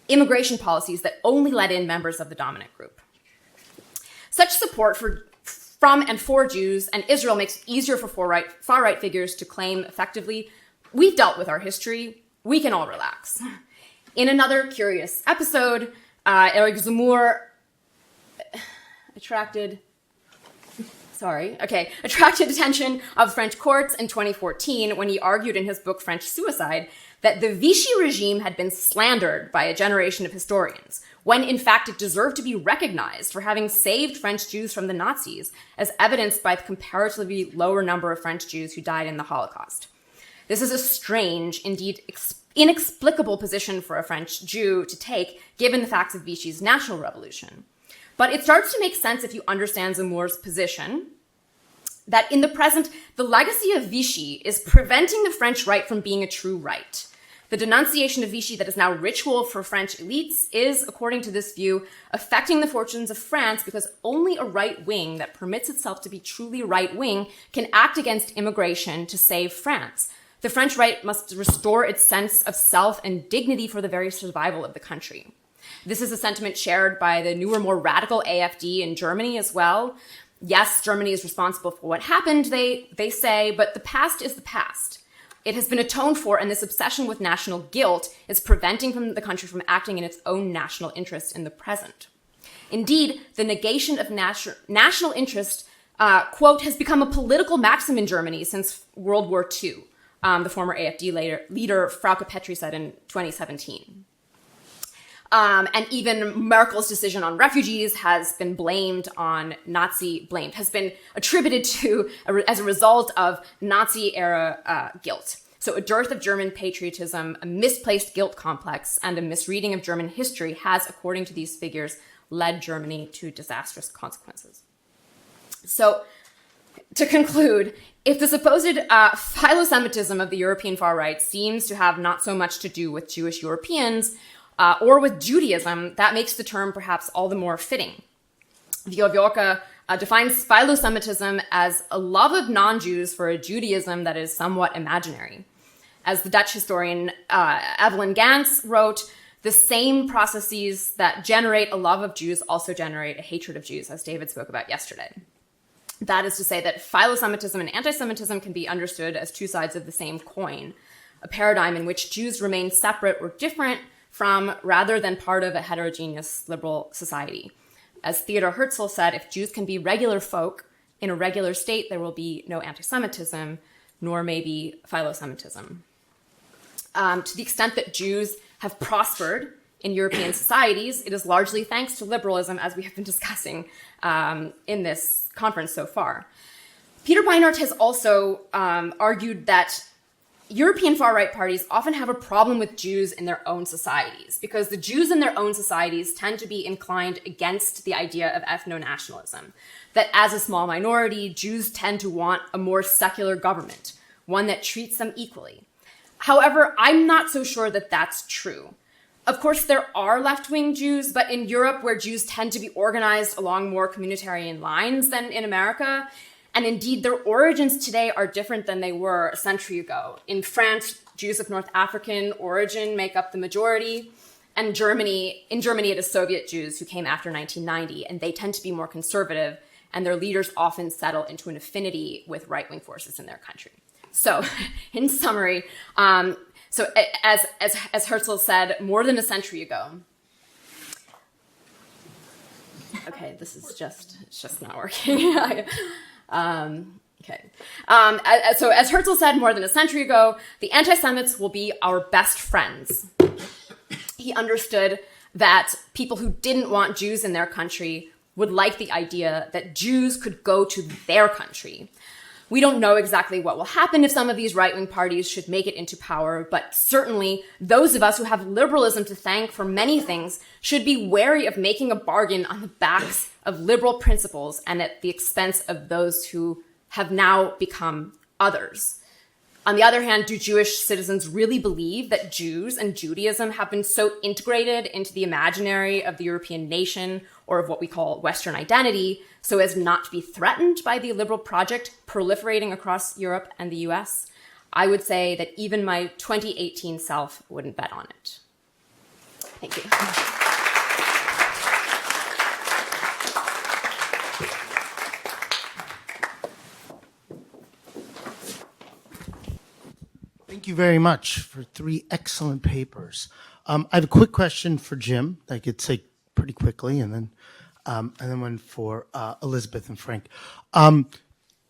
immigration policies that only let in members of the dominant group. Such support from and for Jews and Israel makes it easier for far-right figures to claim effectively, we've dealt with our history, we can all relax. In another curious episode, Eric Zemmour attracted attention of French courts in 2014 when he argued in his book French Suicide that the Vichy regime had been slandered by a generation of historians, when in fact it deserved to be recognized for having saved French Jews from the Nazis, as evidenced by the comparatively lower number of French Jews who died in the Holocaust. This is a strange, indeed inexplicable position for a French Jew to take, given the facts of Vichy's national revolution. But it starts to make sense if you understand Zemmour's position that in the present, the legacy of Vichy is preventing the French right from being a true right. The denunciation of Vichy that is now ritual for French elites is, according to this view, affecting the fortunes of France because only a right wing that permits itself to be truly right wing can act against immigration to save France. The French right must restore its sense of self and dignity for the very survival of the country. This is a sentiment shared by the newer, more radical AfD in Germany as well. Yes, Germany is responsible for what happened, they say, but the past is the past. It has been atoned for, and this obsession with national guilt is preventing the country from acting in its own national interest in the present. Indeed, the negation of national interest, quote, has become a political maxim in Germany since World War II, the former AfD leader Frauke Petry said in 2017. And even Merkel's decision on refugees has been has been attributed to as a result of Nazi-era guilt. So a dearth of German patriotism, a misplaced guilt complex, and a misreading of German history has, according to these figures, led Germany to disastrous consequences. So, to conclude, if the supposed philosemitism of the European far right seems to have not so much to do with Jewish Europeans, or with Judaism, that makes the term perhaps all the more fitting. Viorka defines philosemitism as a love of non-Jews for a Judaism that is somewhat imaginary. As the Dutch historian Evelyn Gans wrote, the same processes that generate a love of Jews also generate a hatred of Jews, as David spoke about yesterday. That is to say that philosemitism and anti-Semitism can be understood as two sides of the same coin. a paradigm in which Jews remain separate or different from rather than part of a heterogeneous liberal society. As Theodor Herzl said, if Jews can be regular folk in a regular state, there will be no anti-Semitism, nor maybe philosemitism. To the extent that Jews have prospered in European societies, it is largely thanks to liberalism, as we have been discussing in this conference so far. Peter Beinart has also argued that European far-right parties often have a problem with Jews in their own societies because the Jews in their own societies tend to be inclined against the idea of ethno-nationalism, that as a small minority, Jews tend to want a more secular government, one that treats them equally. However, I'm not so sure that that's true. Of course, there are left-wing Jews, but in Europe, where Jews tend to be organized along more communitarian lines than in America, and indeed, their origins today are different than they were a century ago. In France, Jews of North African origin make up the majority. And in Germany, it is Soviet Jews who came after 1990, and they tend to be more conservative, and their leaders often settle into an affinity with right-wing forces in their country. So, in summary, as Herzl said more than a century ago, okay, this is just not working. So as Herzl said more than a century ago, the anti-Semites will be our best friends. He understood that people who didn't want Jews in their country would like the idea that Jews could go to their country. We don't know exactly what will happen if some of these right-wing parties should make it into power, but certainly those of us who have liberalism to thank for many things should be wary of making a bargain on the backs of liberal principles and at the expense of those who have now become others. On the other hand, do Jewish citizens really believe that Jews and Judaism have been so integrated into the imaginary of the European nation or of what we call Western identity so as not to be threatened by the liberal project proliferating across Europe and the US? I would say that even my 2018 self wouldn't bet on it. Thank you.
Thank you very much for 3 excellent papers. I have a quick question for Jim that I could say pretty quickly, and then one for Elisabeth and Frank.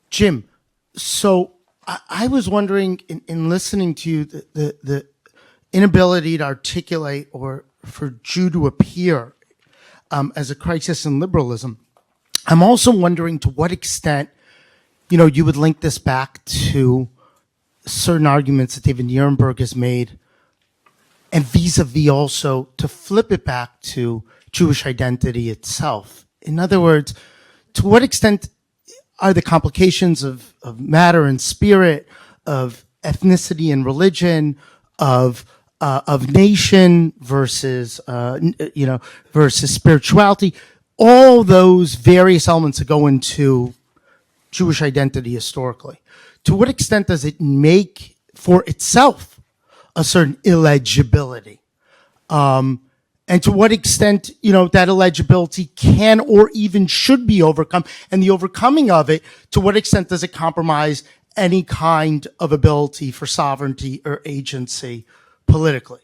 Jim, so I was wondering, in listening to you, the inability to articulate or for Jew to appear as a crisis in liberalism, I'm also wondering to what extent, you would link this back to certain arguments that David Nierenberg has made, and vis-a-vis also to flip it back to Jewish identity itself. In other words, to what extent are the complications of matter and spirit, of ethnicity and religion, of nation versus versus spirituality, all those various elements that go into Jewish identity historically? To what extent does it make for itself a certain illegibility? And to what extent, that illegibility can or even should be overcome? And the overcoming of it, to what extent does it compromise any kind of ability for sovereignty or agency politically?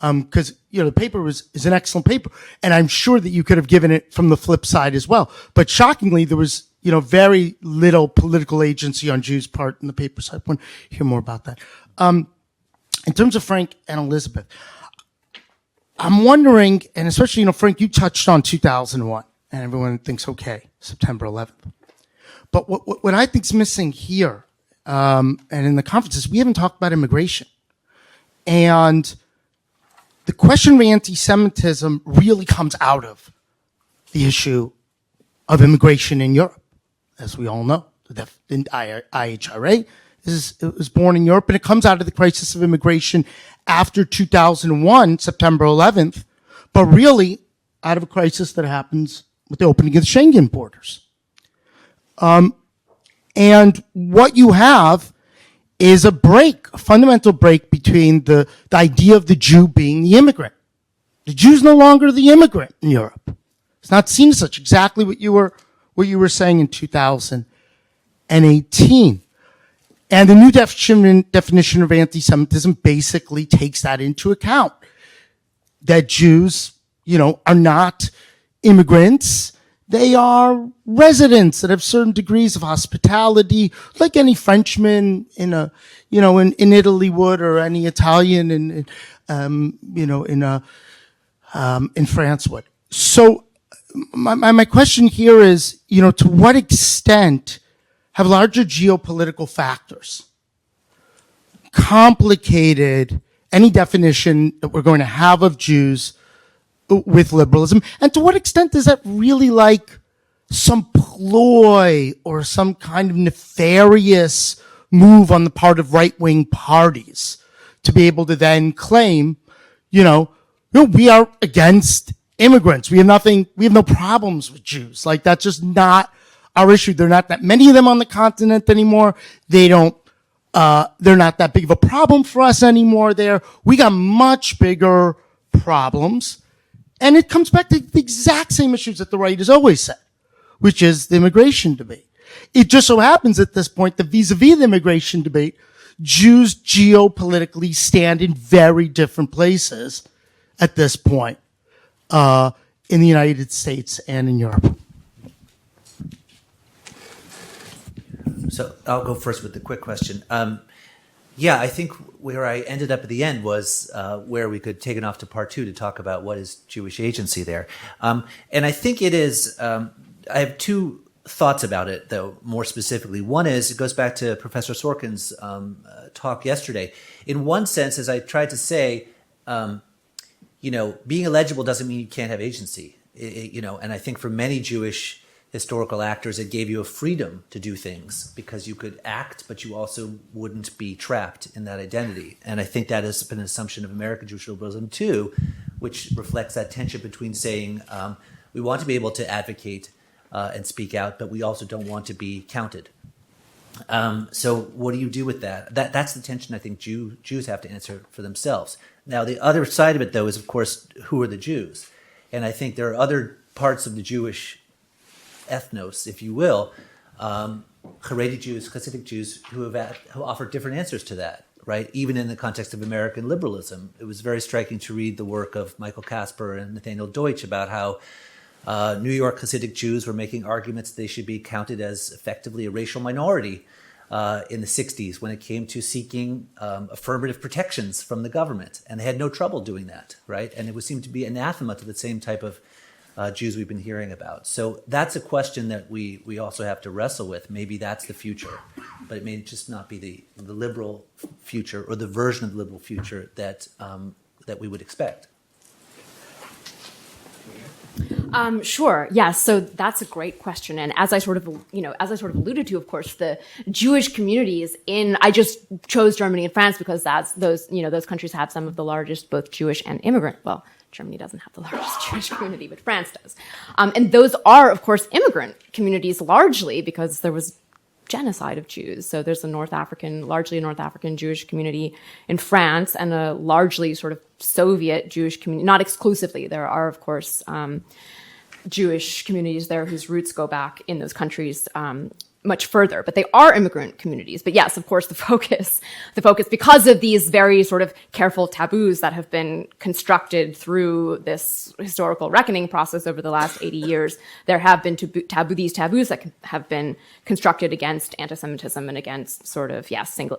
Because, the paper is an excellent paper. And I'm sure that you could have given it from the flip side as well. But shockingly, there was very little political agency on Jews' part in the paper, so I want to hear more about that. In terms of Frank and Elisabeth, I'm wondering, and especially, Frank, you touched on 2001, and everyone thinks, okay, September 11th. But what I think's missing here, and in the conferences, we haven't talked about immigration. And the question of anti-Semitism really comes out of the issue of immigration in Europe. As we all know, the IHRA was born in Europe, and it comes out of the crisis of immigration after 2001, September 11th, but really out of a crisis that happens with the opening of the Schengen borders. And what you have is a fundamental break between the idea of the Jew being the immigrant. The Jew's no longer the immigrant in Europe. It's not seen as such, exactly what you were saying in 2018. And the new definition of anti-Semitism basically takes that into account. That Jews, are not immigrants. They are residents that have certain degrees of hospitality, like any Frenchman in Italy would, or any Italian in France would. So my question here is, to what extent have larger geopolitical factors complicated any definition that we're going to have of Jews with liberalism? And to what extent is that really like some ploy or some kind of nefarious move on the part of right-wing parties to be able to then claim, we are against immigrants. We have no problems with Jews. Like, that's just not our issue. There are not that many of them on the continent anymore. They're not that big of a problem for us anymore there. We got much bigger problems. And it comes back to the exact same issues that the right has always said, which is the immigration debate. It just so happens at this point that vis-a-vis the immigration debate, Jews geopolitically stand in very different places at this point in the United States and in Europe.
So I'll go first with the quick question. I think where I ended up at the end was where we could take it off to part two to talk about what is Jewish agency there. And I think it is, I have two thoughts about it, though, more specifically. One is, it goes back to Professor Sorkin's talk yesterday. In one sense, as I tried to say, being illegible doesn't mean you can't have agency. And I think for many Jewish historical actors, it gave you a freedom to do things because you could act, but you also wouldn't be trapped in that identity. And I think that has been an assumption of American Jewish liberalism too, which reflects that tension between saying we want to be able to advocate and speak out, but we also don't want to be counted. So what do you do with that? That's the tension I think Jews have to answer for themselves. Now, the other side of it, though, is, of course, who are the Jews? And I think there are other parts of the Jewish ethnos, if you will, Haredi Jews, Hasidic Jews, who offer different answers to that, right? Even in the context of American liberalism. It was very striking to read the work of Michael Casper and Nathaniel Deutsch about how New York Hasidic Jews were making arguments they should be counted as effectively a racial minority in the 60s when it came to seeking affirmative protections from the government. And they had no trouble doing that, right? And it would seem to be anathema to the same type of Jews we've been hearing about. So that's a question that we also have to wrestle with. Maybe that's the future, but it may just not be the liberal future or the version of the liberal future that we would expect.
Sure. Yes. So that's a great question. And as I sort of alluded to, of course, the Jewish communities I just chose Germany and France because those countries have some of the largest, both Jewish and immigrant. Well, Germany doesn't have the largest Jewish community, but France does. And those are, of course, immigrant communities largely because there was genocide of Jews. So there's largely a North African Jewish community in France and a largely sort of Soviet Jewish community, not exclusively. There are, of course, Jewish communities there whose roots go back in those countries much further, but they are immigrant communities. But yes, of course, the focus, because of these very sort of careful taboos that have been constructed through this historical reckoning process over the last 80 years, there have been these taboos that have been constructed against anti-Semitism and against sort of,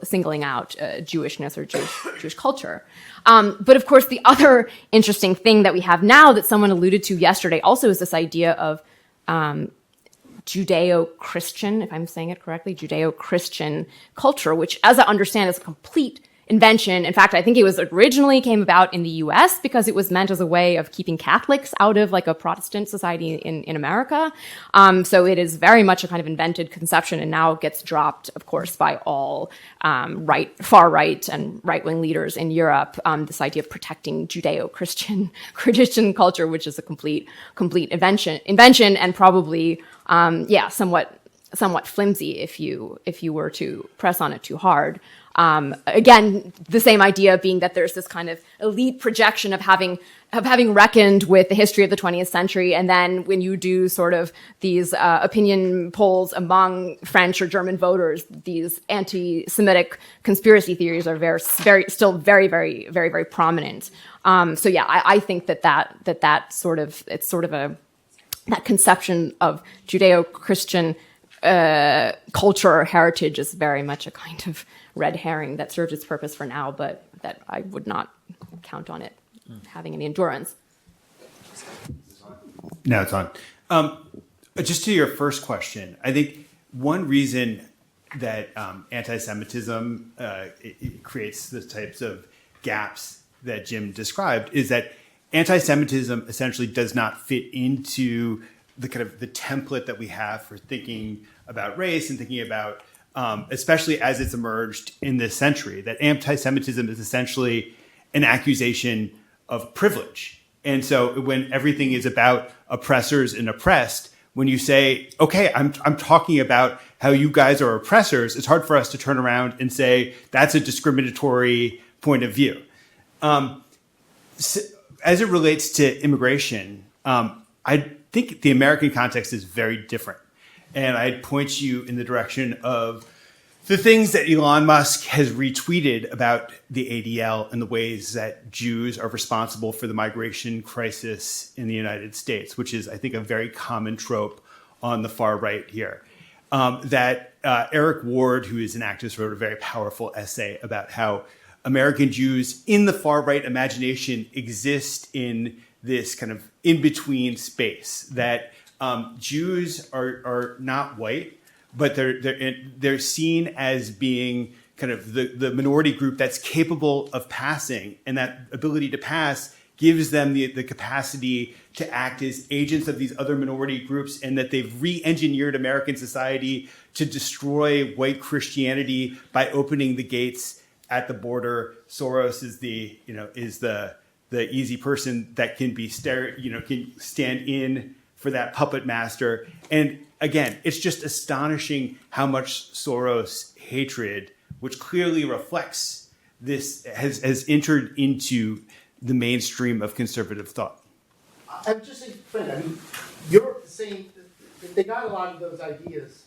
singling out Jewishness or Jewish culture. But of course, the other interesting thing that we have now that someone alluded to yesterday also is this idea of Judeo-Christian, if I'm saying it correctly, Judeo-Christian culture, which, as I understand, is a complete invention. In fact, I think it was originally came about in the US because it was meant as a way of keeping Catholics out of like a Protestant society in America. So it is very much a kind of invented conception and now gets dropped, of course, by all far right and right-wing leaders in Europe. This idea of protecting Judeo-Christian culture, which is a complete invention and probably, somewhat flimsy if you were to press on it too hard. Again, the same idea being that there's this kind of elite projection of having reckoned with the history of the 20th century, and then when you do sort of these opinion polls among French or German voters, these anti-Semitic conspiracy theories are still very, very, very, very prominent. So yeah, I think that sort of that conception of Judeo-Christian culture or heritage is very much a kind of red herring that serves its purpose for now, but that I would not count on it having any endurance.
No, it's on. Just to your first question, I think one reason that anti-Semitism it creates the types of gaps that Jim described is that anti-Semitism essentially does not fit into the kind of the template that we have for thinking about race and thinking about, especially as it's emerged in this century, that anti-Semitism is essentially an accusation of privilege. And so when everything is about oppressors and oppressed, when you say, okay, I'm talking about how you guys are oppressors, it's hard for us to turn around and say that's a discriminatory point of view. As it relates to immigration, I think the American context is very different. And I'd point you in the direction of the things that Elon Musk has retweeted about the ADL and the ways that Jews are responsible for the migration crisis in the United States, which is, I think, a very common trope on the far right here. Eric Ward, who is an activist, wrote a very powerful essay about how American Jews in the far right imagination exist in this kind of in-between space, that Jews are not white, but they're seen as being kind of the minority group that's capable of passing, and that ability to pass gives them the capacity to act as agents of these other minority groups, and that they've re-engineered American society to destroy white Christianity by opening the gates at the border. Soros is the easy person that can can stand in for that puppet master. And again, it's just astonishing how much Soros hatred, which clearly reflects this, has entered into the mainstream of conservative thought.
I'm just saying, Frank, I mean, you're saying that they got a lot of those ideas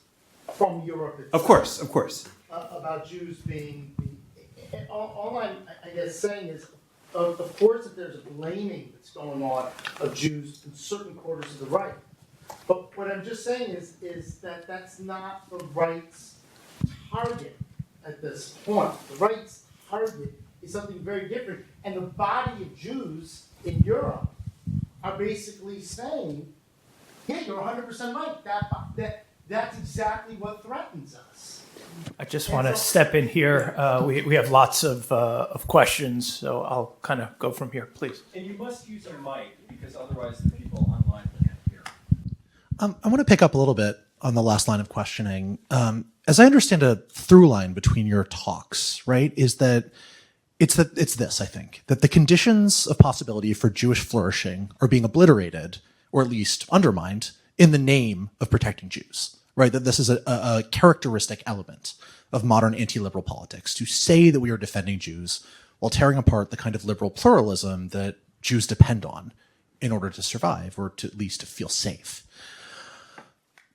from Europe itself.
Of course.
About Jews being, all I'm, I guess, saying is, of course, that there's a blaming that's going on of Jews in certain quarters of the right. But what I'm just saying is that that's not the right's target at this point. The right's target is something very different. And the body of Jews in Europe are basically saying, yeah, you're 100% right. That's exactly what threatens us.
I just want to step in here. We have lots of questions, so I'll kind of go from here, please.
And you must use a mic because otherwise the people online can't hear.
I want to pick up a little bit on the last line of questioning. As I understand a through line between your talks, right, is that it's this, I think, that the conditions of possibility for Jewish flourishing are being obliterated, or at least undermined, in the name of protecting Jews. Right, that this is a characteristic element of modern anti-liberal politics, to say that we are defending Jews while tearing apart the kind of liberal pluralism that Jews depend on in order to survive, or to at least to feel safe.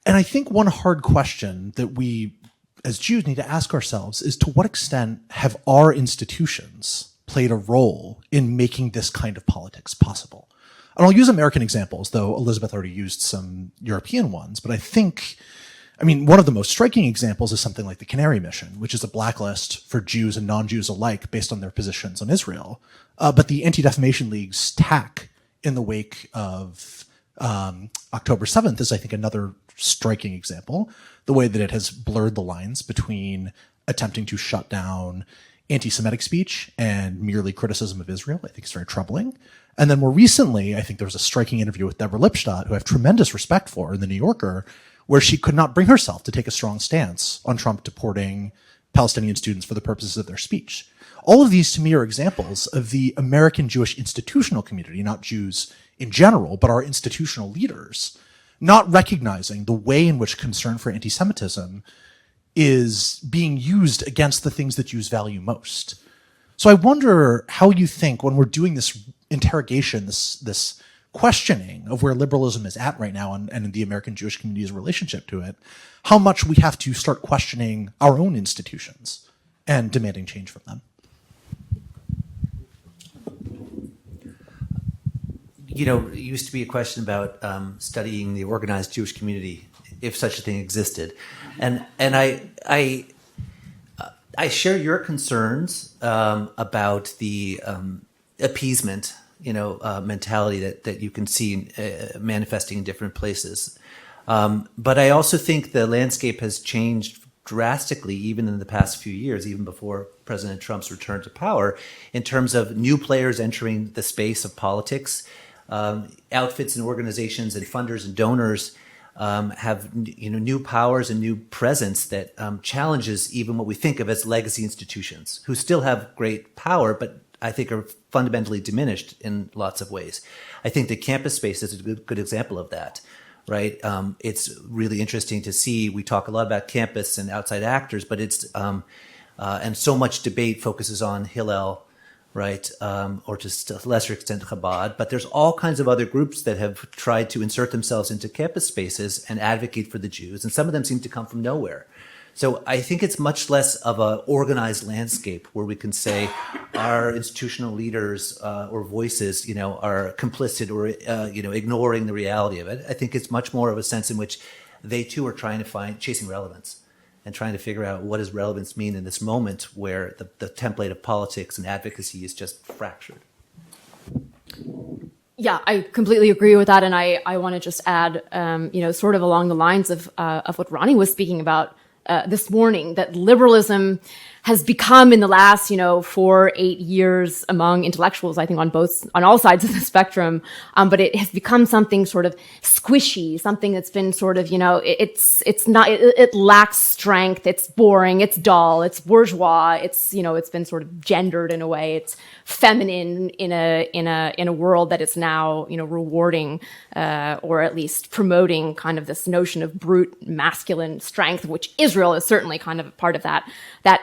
And I think one hard question that we as Jews need to ask ourselves is, to what extent have our institutions played a role in making this kind of politics possible? And I'll use American examples, though Elisabeth already used some European ones, but one of the most striking examples is something like the Canary Mission, which is a blacklist for Jews and non-Jews alike based on their positions on Israel. But the Anti-Defamation League's tack in the wake of October 7th is, I think, another striking example. The way that it has blurred the lines between attempting to shut down anti-Semitic speech and merely criticism of Israel, I think is very troubling. And then more recently, I think there was a striking interview with Deborah Lipstadt, who I have tremendous respect for, in The New Yorker, where she could not bring herself to take a strong stance on Trump deporting Palestinian students for the purposes of their speech. All of these, to me, are examples of the American Jewish institutional community, not Jews in general, but our institutional leaders, not recognizing the way in which concern for anti-Semitism is being used against the things that Jews value most. So I wonder how you think, when we're doing this interrogation, this questioning of where liberalism is at right now and the American Jewish community's relationship to it, how much we have to start questioning our own institutions and demanding change from them.
You know, it used to be a question about studying the organized Jewish community, if such a thing existed, and I share your concerns about the appeasement, mentality that you can see manifesting in different places. But I also think the landscape has changed drastically, even in the past few years, even before President Trump's return to power, in terms of new players entering the space of politics. Outfits and organizations and funders and donors have new powers and new presence that challenges even what we think of as legacy institutions, who still have great power, but I think are fundamentally diminished in lots of ways. I think the campus space is a good example of that, right? It's really interesting to see. We talk a lot about campus and outside actors, but it's and so much debate focuses on Hillel, right, or to a lesser extent Chabad, but there's all kinds of other groups that have tried to insert themselves into campus spaces and advocate for the Jews, and some of them seem to come from nowhere. So I think it's much less of an organized landscape where we can say our institutional leaders or voices, are complicit or ignoring the reality of it. I think it's much more of a sense in which they too are chasing relevance and trying to figure out what does relevance mean in this moment where the template of politics and advocacy is just fractured.
Yeah, I completely agree with that. And I want to just add, sort of along the lines of what Ronnie was speaking about this morning, that liberalism has become in the last, 4-8 years among intellectuals, I think on all sides of the spectrum. But it has become something sort of squishy, something that's been sort of, it lacks strength. It's boring. It's dull. It's bourgeois. It's been sort of gendered in a way. It's feminine in a world that is now, rewarding, or at least promoting kind of this notion of brute masculine strength, which Israel is certainly kind of a part of that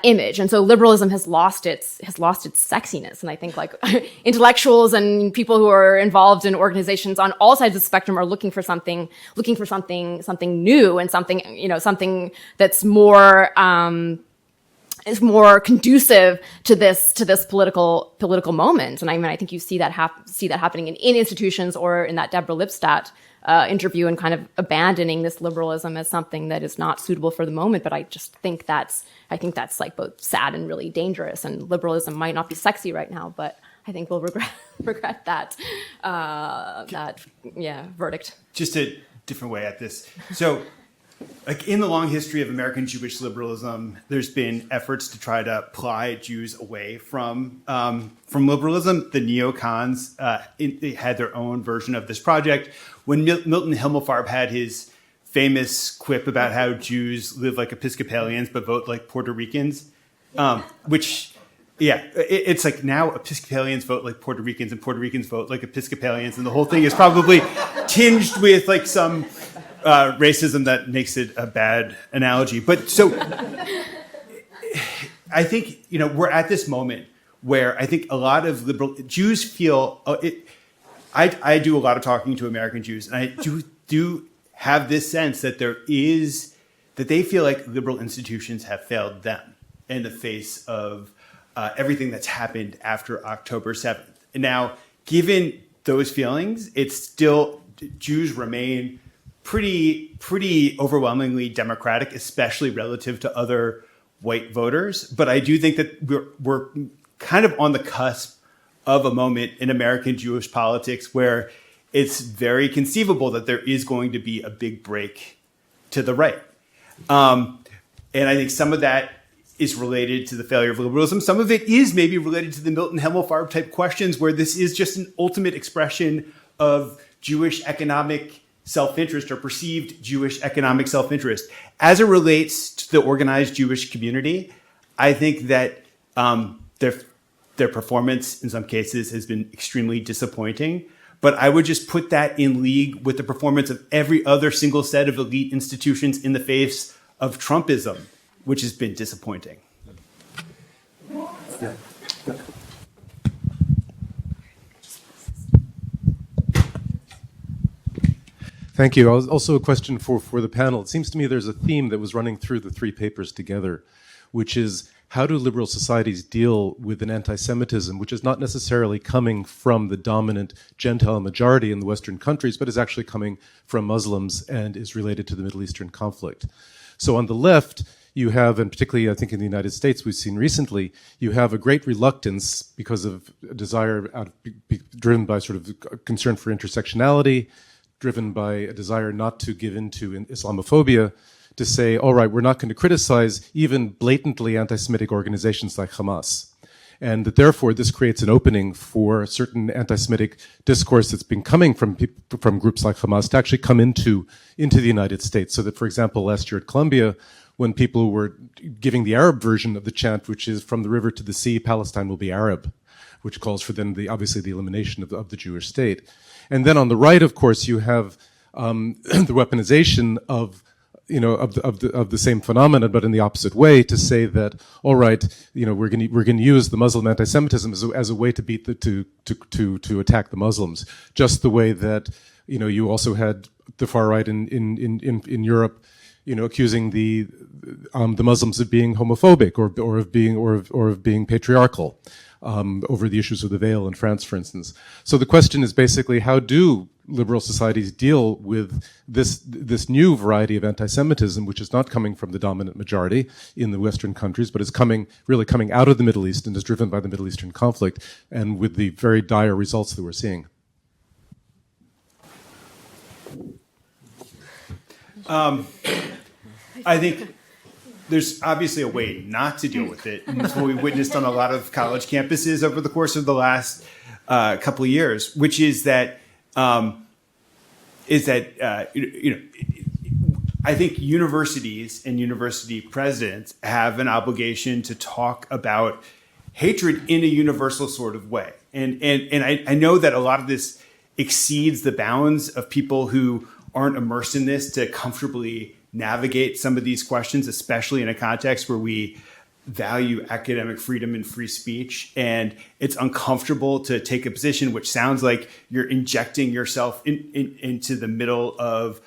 image. And so liberalism has lost its sexiness. And I think like intellectuals and people who are involved in organizations on all sides of the spectrum are looking for something new and something that's more is more conducive to this political moment. And I mean, I think you see that happening in institutions or in that Deborah Lipstadt interview, and kind of abandoning this liberalism as something that is not suitable for the moment. But I just think that's like both sad and really dangerous. And liberalism might not be sexy right now, but I think we'll regret that verdict.
Just a different way at this. So, like in the long history of American Jewish liberalism, there's been efforts to try to pry Jews away from liberalism. The neocons they had their own version of this project. When Milton Himmelfarb had his famous quip about how Jews live like Episcopalians but vote like Puerto Ricans, it's like now Episcopalians vote like Puerto Ricans and Puerto Ricans vote like Episcopalians, and the whole thing is probably tinged with like some racism that makes it a bad analogy. But so I think, we're at this moment where I think a lot of liberal Jews feel I do a lot of talking to American Jews, and I do have this sense that that they feel like liberal institutions have failed them in the face of everything that's happened after October 7th. And now, given those feelings, it's still Jews remain pretty overwhelmingly democratic, especially relative to other white voters. But I do think that we're kind of on the cusp of a moment in American Jewish politics where it's very conceivable that there is going to be a big break to the right. And I think some of that is related to the failure of liberalism. Some of it is maybe related to the Milton Himmelfarb type questions, where this is just an ultimate expression of Jewish economic self-interest or perceived Jewish economic self-interest. As it relates to the organized Jewish community, I think that their performance in some cases has been extremely disappointing. But I would just put that in league with the performance of every other single set of elite institutions in the face of Trumpism. which has been disappointing. Yeah.
Thank you. Also a question for the panel. It seems to me there's a theme that was running through the three papers together, which is how do liberal societies deal with an anti-Semitism, which is not necessarily coming from the dominant Gentile majority in the Western countries, but is actually coming from Muslims and is related to the Middle Eastern conflict. So on the left, you have, and particularly I think in the United States we've seen recently, you have a great reluctance because of a desire driven by sort of concern for intersectionality, driven by a desire not to give in to Islamophobia, to say, all right, we're not going to criticize even blatantly anti-Semitic organizations like Hamas. And that therefore this creates an opening for certain anti-Semitic discourse that's been coming from groups like Hamas to actually come into the United States. So that, for example, last year at Columbia, when people were giving the Arab version of the chant, which is from the river to the sea, Palestine will be Arab, which calls for then obviously the elimination of the Jewish state. And then on the right, of course, you have the weaponization of the same phenomena, but in the opposite way, to say that, all right, we're going to use the Muslim anti-Semitism as a way to beat to attack the Muslims, just the way that you also had the far right in Europe, accusing the Muslims of being homophobic or of being patriarchal. Over the issues of the veil in France, for instance. So the question is basically, how do liberal societies deal with this new variety of anti-Semitism, which is not coming from the dominant majority in the Western countries, but is really coming out of the Middle East and is driven by the Middle Eastern conflict, and with the very dire results that we're seeing?
I think there's obviously a way not to deal with it. And it's what we witnessed on a lot of college campuses over the course of the last couple of years, which is that I think universities and university presidents have an obligation to talk about hatred in a universal sort of way. And I know that a lot of this exceeds the bounds of people who aren't immersed in this to comfortably navigate some of these questions, especially in a context where we value academic freedom and free speech. And it's uncomfortable to take a position which sounds like you're injecting yourself into the middle of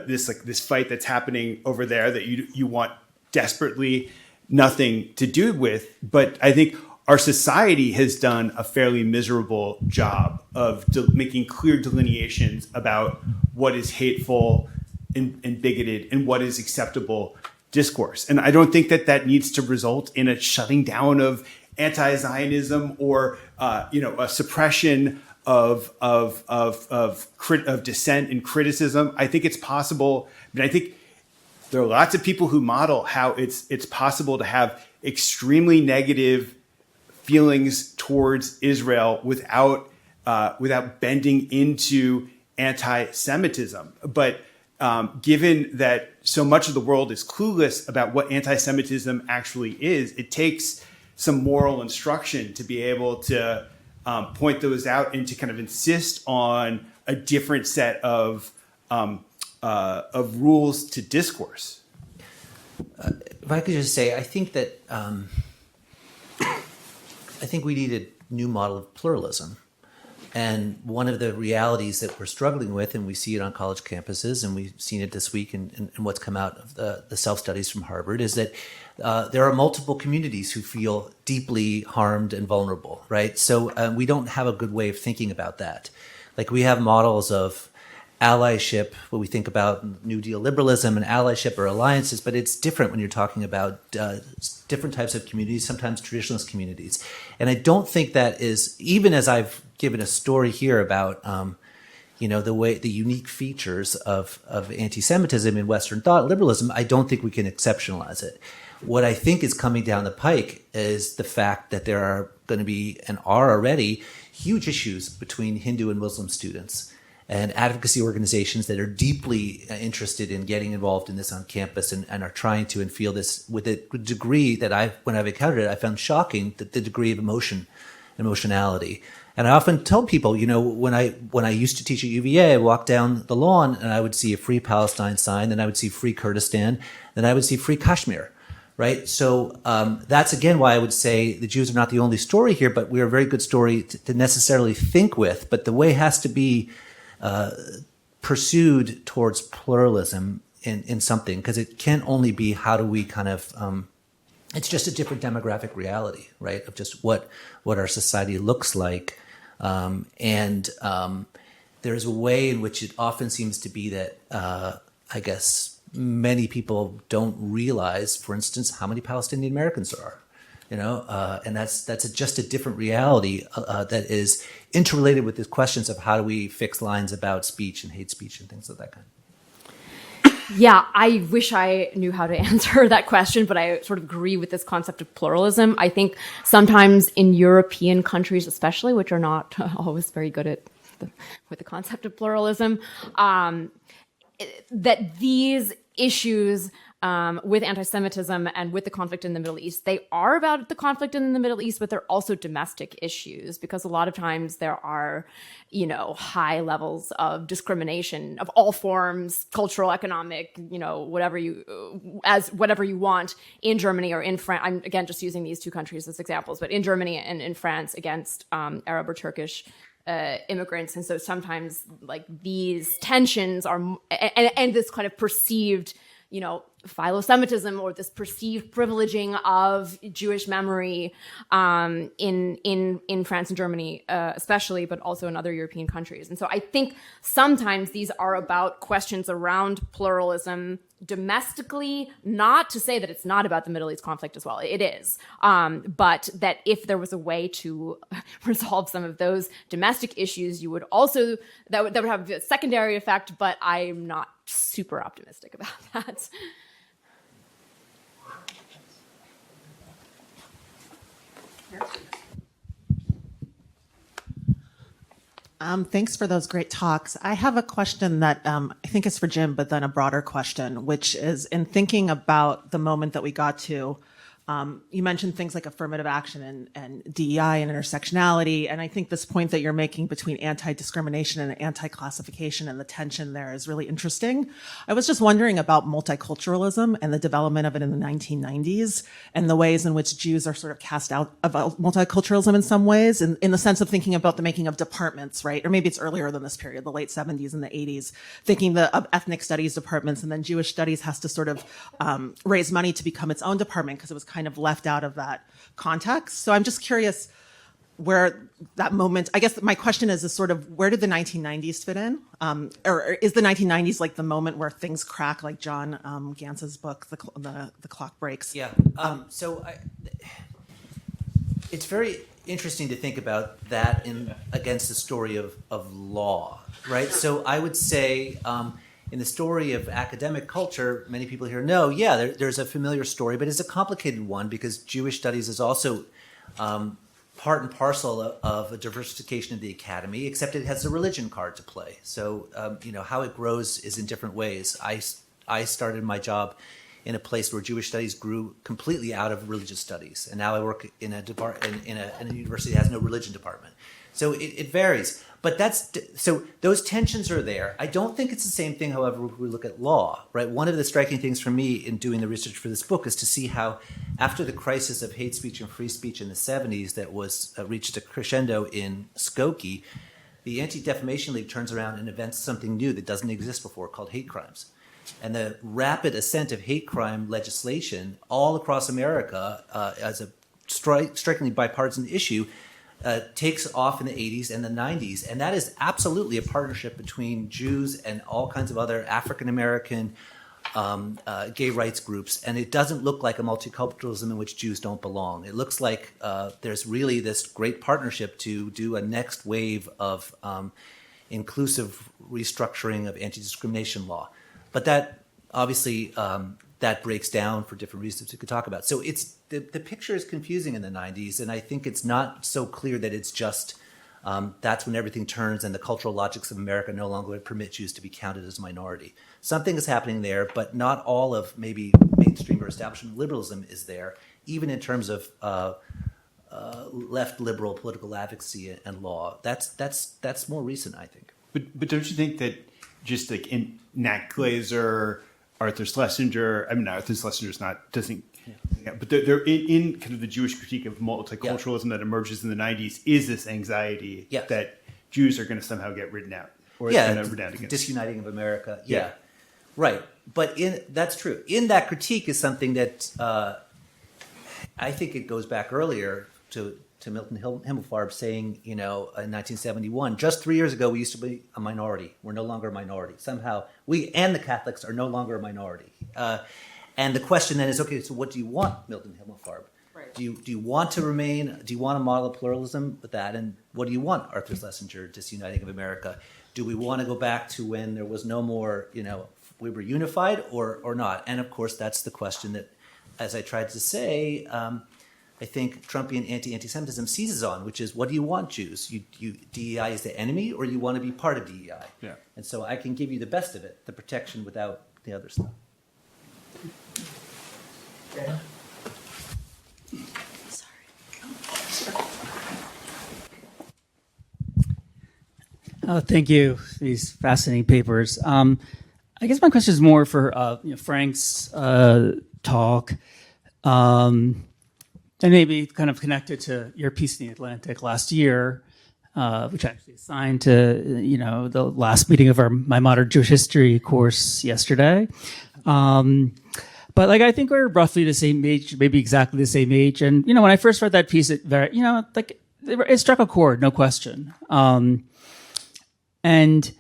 this fight that's happening over there that you want desperately nothing to do with. But I think our society has done a fairly miserable job of making clear delineations about what is hateful and bigoted and what is acceptable discourse. And I don't think that needs to result in a shutting down of anti-Zionism or a suppression of dissent and criticism. I think it's possible. I think there are lots of people who model how it's possible to have extremely negative feelings towards Israel without bending into anti-Semitism. But given that so much of the world is clueless about what anti-Semitism actually is, it takes some moral instruction to be able to point those out and to kind of insist on a different set of rules to discourse.
If I could just say, I think that I think we need a new model of pluralism. And one of the realities that we're struggling with, and we see it on college campuses, and we've seen it this week in what's come out of the self-studies from Harvard, is that there are multiple communities who feel deeply harmed and vulnerable, right? So we don't have a good way of thinking about that. Like, we have models of allyship, what we think about New Deal liberalism and allyship or alliances, but it's different when you're talking about different types of communities, sometimes traditionalist communities. And I don't think that is, even as I've given a story here about the unique features of anti-Semitism in Western thought, liberalism, I don't think we can exceptionalize it. What I think is coming down the pike is the fact that there are going to be, and are already, huge issues between Hindu and Muslim students, and advocacy organizations that are deeply interested in getting involved in this on campus and are trying to and feel this with a degree that when I've encountered it, I found shocking, that the degree of emotionality. And I often tell people, when I used to teach at UVA, I walked down the lawn and I would see a Free Palestine sign, then I would see Free Kurdistan, then I would see Free Kashmir, right? So that's again why I would say the Jews are not the only story here, but we're a very good story to necessarily think with. But the way has to be pursued towards pluralism in something, because it can't only be how do we kind of it's just a different demographic reality, right, of just what our society looks like. There's a way in which it often seems to be that, I guess, many people don't realize, for instance, how many Palestinian Americans there are, and that's just a different reality that is interrelated with the questions of how do we fix lines about speech and hate speech and things of that kind.
Yeah, I wish I knew how to answer that question, but I sort of agree with this concept of pluralism. I think sometimes in European countries, especially, which are not always very good with the concept of pluralism, that these issues with anti-Semitism and with the conflict in the Middle East, they are about the conflict in the Middle East, but they're also domestic issues, because a lot of times there are, high levels of discrimination of all forms, cultural, economic, whatever you want in Germany or in France. I'm again just using these two countries as examples, but in Germany and in France against Arab or Turkish immigrants. And so sometimes like these tensions are, and this kind of perceived, Philosemitism, or this perceived privileging of Jewish memory in France and Germany, especially, but also in other European countries. And so I think sometimes these are about questions around pluralism domestically, not to say that it's not about the Middle East conflict as well. It is. But that if there was a way to resolve some of those domestic issues, you would also, that would have a secondary effect, but I'm not super optimistic about that.
Thanks for those great talks. I have a question that I think is for Jim, but then a broader question, which is in thinking about the moment that we got to, you mentioned things like affirmative action and DEI and intersectionality. And I think this point that you're making between anti-discrimination and anti-classification and the tension there is really interesting. I was just wondering about multiculturalism and the development of it in the 1990s and the ways in which Jews are sort of cast out of multiculturalism in some ways, in the sense of thinking about the making of departments, right? Or maybe it's earlier than this period, the late 70s and the 80s, thinking of ethnic studies departments, and then Jewish studies has to sort of raise money to become its own department because it was kind of left out of that context. So I'm just curious where that moment, I guess my question is sort of where did the 1990s fit in? Or is the 1990s like the moment where things crack, like John Gantz's book, The Clock Breaks?
Yeah. It's very interesting to think about that against the story of law, right? So I would say in the story of academic culture, many people here know, there's a familiar story, but it's a complicated one because Jewish studies is also part and parcel of a diversification of the academy, except it has a religion card to play. So, how it grows is in different ways. I started my job in a place where Jewish studies grew completely out of religious studies, and now I work in a university that has no religion department. So it varies. But so those tensions are there. I don't think it's the same thing, however, if we look at law, right? One of the striking things for me in doing the research for this book is to see how after the crisis of hate speech and free speech in the 70s that was reached a crescendo in Skokie, the Anti-Defamation League turns around and invents something new that doesn't exist before called hate crimes. And the rapid ascent of hate crime legislation all across America as a strikingly bipartisan issue takes off in the 80s and the 90s. And that is absolutely a partnership between Jews and all kinds of other African-American gay rights groups. And it doesn't look like a multiculturalism in which Jews don't belong. It looks like there's really this great partnership to do a next wave of inclusive restructuring of anti-discrimination law. But that obviously that breaks down for different reasons we could talk about. So it's the picture is confusing in the 90s, and I think it's not so clear that it's just that's when everything turns and the cultural logics of America no longer would permit Jews to be counted as a minority. Something is happening there, but not all of maybe mainstream or establishment liberalism is there, even in terms of left liberal political advocacy and law. That's more recent, I think.
But don't you think that just like in Nat Glazer, Arthur Schlesinger, I mean, Arthur Schlesinger's doesn't Yeah, but there in kind of the Jewish critique of multiculturalism that emerges in the 90s is this anxiety that Jews are going to somehow get ridden out. Or redound against.
Disuniting of America.
Yeah.
Right. But that's true. In that critique is something that I think it goes back earlier to Milton Himmelfarb saying, in 1971, just 3 years ago, we used to be a minority. We're no longer a minority. Somehow, we and the Catholics are no longer a minority. And the question then is, okay, so what do you want, Milton Himmelfarb? Right. Do you want to remain, do you want to model pluralism with that? And what do you want, Arthur Schlesinger, Disuniting of America? Do we want to go back to when there was no more, we were unified or not? And of course, that's the question that, as I tried to say, I think Trumpian anti-Semitism seizes on, which is, what do you want, Jews? DEI is the enemy, or you want to be part of DEI?
Yeah.
And so I can give you the best of it, the protection without the other stuff.
Thank you for these fascinating papers. I guess my question is more for Frank's talk, and maybe kind of connected to your piece in the Atlantic last year, which I actually assigned to the last meeting of my modern Jewish history course yesterday. But I think we're roughly the same age, maybe exactly the same age. And when I first read that piece, it struck a chord, no question. And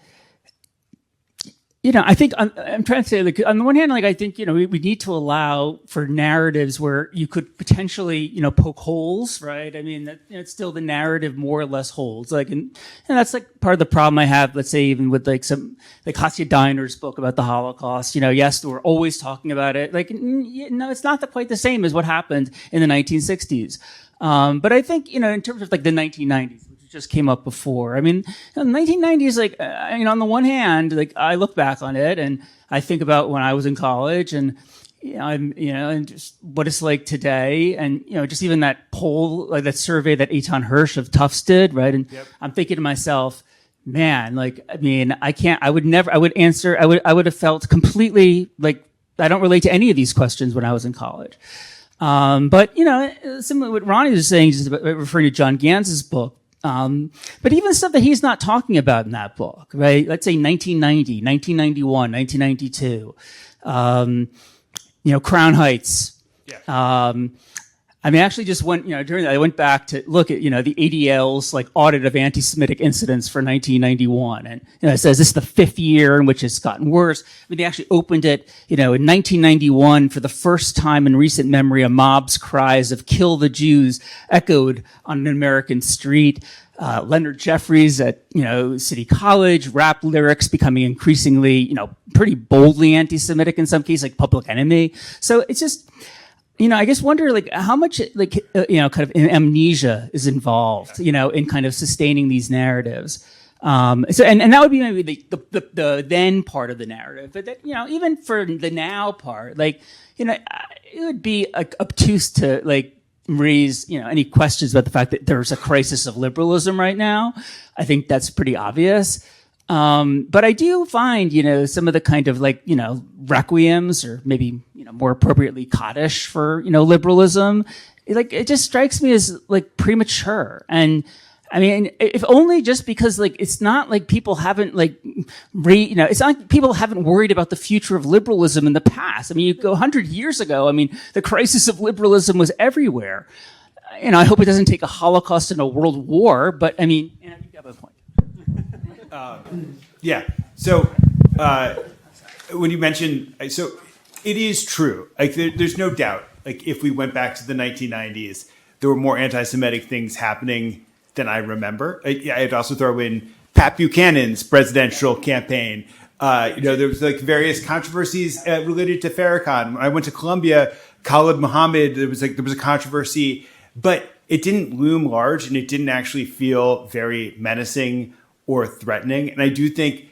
I think I'm trying to say, on the one hand, I think we need to allow for narratives where you could potentially poke holes, right? I mean, it's still the narrative more or less holds, and that's part of the problem I have. Let's say even with some Hasia Diner's book about the Holocaust. Yes, we're always talking about it. No, it's not quite the same as what happened in the 1960s. But I think in terms of the 1990s. Just came up before. I mean, the 1990s, on the one hand, I look back on it and I think about when I was in college and, and just what it's like today. And, just even that poll, that survey that Eitan Hirsch of Tufts did, right? And I'm thinking to myself, man, I would have felt completely I don't relate to any of these questions when I was in college. But, similar to what Ronnie was saying, just referring to John Ganz's book, but even stuff that he's not talking about in that book, right? Let's say 1990, 1991, 1992, Crown Heights. Yeah. I actually just went, during that, I went back to look at, the ADL's audit of anti-Semitic incidents for 1991. And, it says this is the 5th year in which it's gotten worse. They actually opened it, in 1991 for the first time in recent memory, a mob's cries of kill the Jews echoed on an American street. Leonard Jeffries at, City College, rap lyrics becoming increasingly, pretty boldly anti-Semitic in some cases, Public Enemy. So it's just, I just wonder, how much, kind of amnesia is involved, in kind of sustaining these narratives. And that would be maybe the then part of the narrative. But that, even for the now part, it would be obtuse to raise, any questions about the fact that there's a crisis of liberalism right now. I think that's pretty obvious. But I do find, some of the kind of requiems or maybe, more appropriately Kaddish for, liberalism, it just strikes me as premature. And I mean, if only just because it's not people haven't it's not like people haven't worried about the future of liberalism in the past. I mean, you go 100 years ago, the crisis of liberalism was everywhere. I hope it doesn't take a Holocaust and a world war, but you have a point.
Yeah. So when you mentioned, so it is true. There's no doubt. If we went back to the 1990s, there were more anti-Semitic things happening than I remember. I'd also throw in Pat Buchanan's presidential campaign. There was various controversies related to Farrakhan. When I went to Columbia, Khalid Muhammad, there was a controversy, but it didn't loom large and it didn't actually feel very menacing or threatening. And I do think,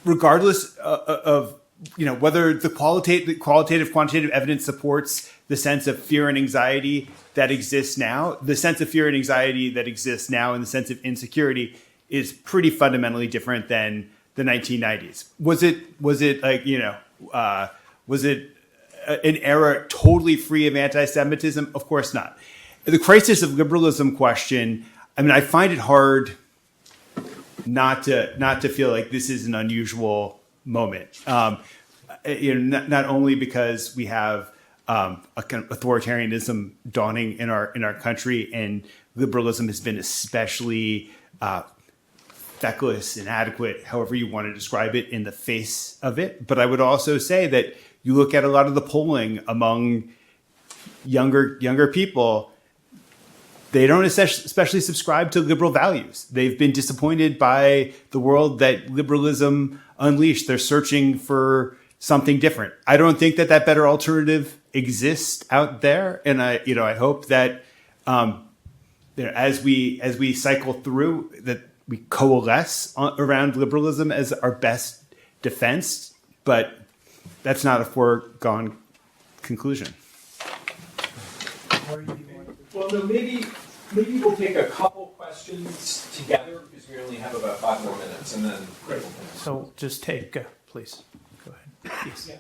regardless of whether the quantitative evidence supports the sense of fear and anxiety that exists now, the sense of fear and anxiety that exists now and the sense of insecurity is pretty fundamentally different than the 1990s. Was it an era totally free of anti-Semitism? Of course not. The crisis of liberalism question, I mean, I find it hard not to feel like this is an unusual moment. Not only because we have a kind of authoritarianism dawning in our country, and liberalism has been especially feckless, inadequate, however you want to describe it, in the face of it. But I would also say that you look at a lot of the polling among younger people, they don't especially subscribe to liberal values. They've been disappointed by the world that liberalism unleashed. They're searching for something different. I don't think that better alternative exists out there, and I hope that as we cycle through, that we coalesce around liberalism as our best defense. But that's not a foregone conclusion.
Well, no, maybe we'll take a couple questions together because we only have about 5 more minutes, and then great.
So just take, please, go ahead. Yes.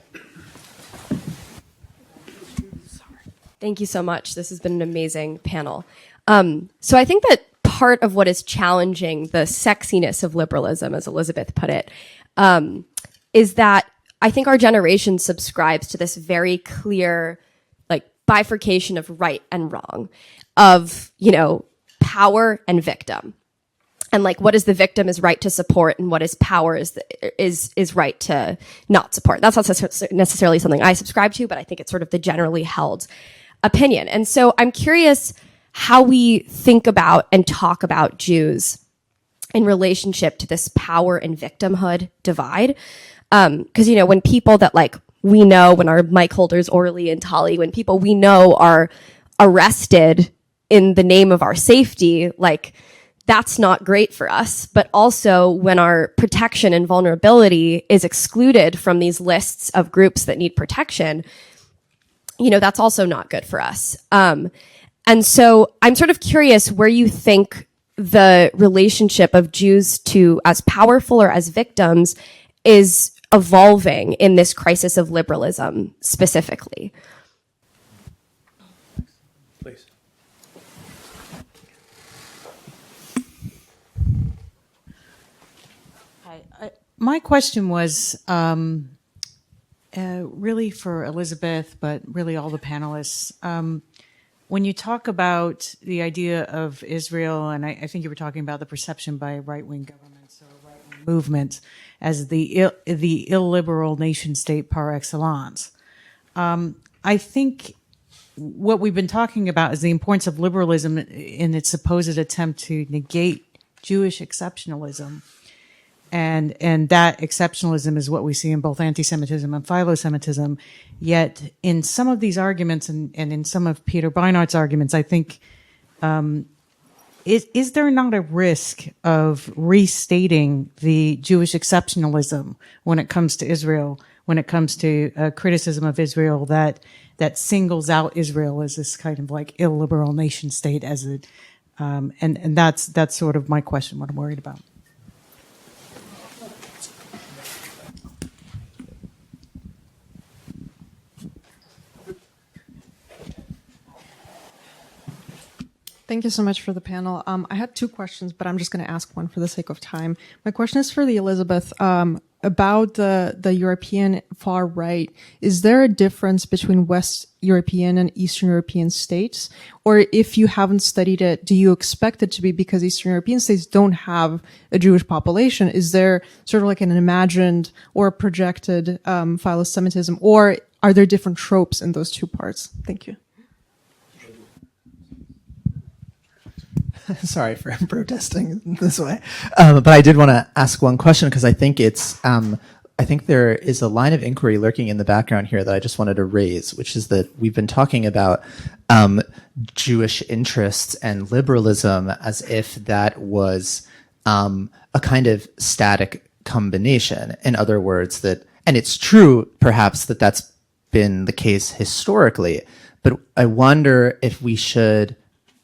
Thank you so much. This has been an amazing panel. So I think that part of what is challenging the sexiness of liberalism, as Elisabeth put it, is that I think our generation subscribes to this very clear, like, bifurcation of right and wrong, of, power and victim. And like, what is the victim is right to support, and what is power is right to not support. That's not necessarily something I subscribe to, but I think it's sort of the generally held opinion. And so I'm curious how we think about and talk about Jews in relationship to this power and victimhood divide. Because, when people that we know, when our mic holders, Orly and Tali, when people we know are arrested in the name of our safety, that's not great for us. But also when our protection and vulnerability is excluded from these lists of groups that need protection, that's also not good for us. And so I'm sort of curious where you think the relationship of Jews to as powerful or as victims is evolving in this crisis of liberalism specifically.
Please.
My question was really for Elisabeth, but really all the panelists. When you talk about the idea of Israel, and I think you were talking about the perception by right-wing governments or right-wing movements as the illiberal nation state par excellence, I think what we've been talking about is the importance of liberalism in its supposed attempt to negate Jewish exceptionalism. And that exceptionalism is what we see in both anti-Semitism and philosemitism. Yet in some of these arguments and in some of Peter Beinart's arguments, I think, is there not a risk of restating the Jewish exceptionalism when it comes to Israel, when it comes to criticism of Israel that singles out Israel as this kind of illiberal nation state and that's sort of my question, what I'm worried about.
Thank you so much for the panel. I had 2 questions, but I'm just going to ask one for the sake of time. My question is for the Elisabeth about the European far right. Is there a difference between West European and Eastern European states? Or if you haven't studied it, do you expect it to be because Eastern European states don't have a Jewish population? Is there sort of an imagined or projected philosemitism, or are there different tropes in those 2 parts? Thank you.
Sorry for protesting this way. But I did want to ask one question because I think I think there is a line of inquiry lurking in the background here that I just wanted to raise, which is that we've been talking about Jewish interests and liberalism as if that was a kind of static combination. In other words, and it's true perhaps that that's been the case historically, but I wonder if we should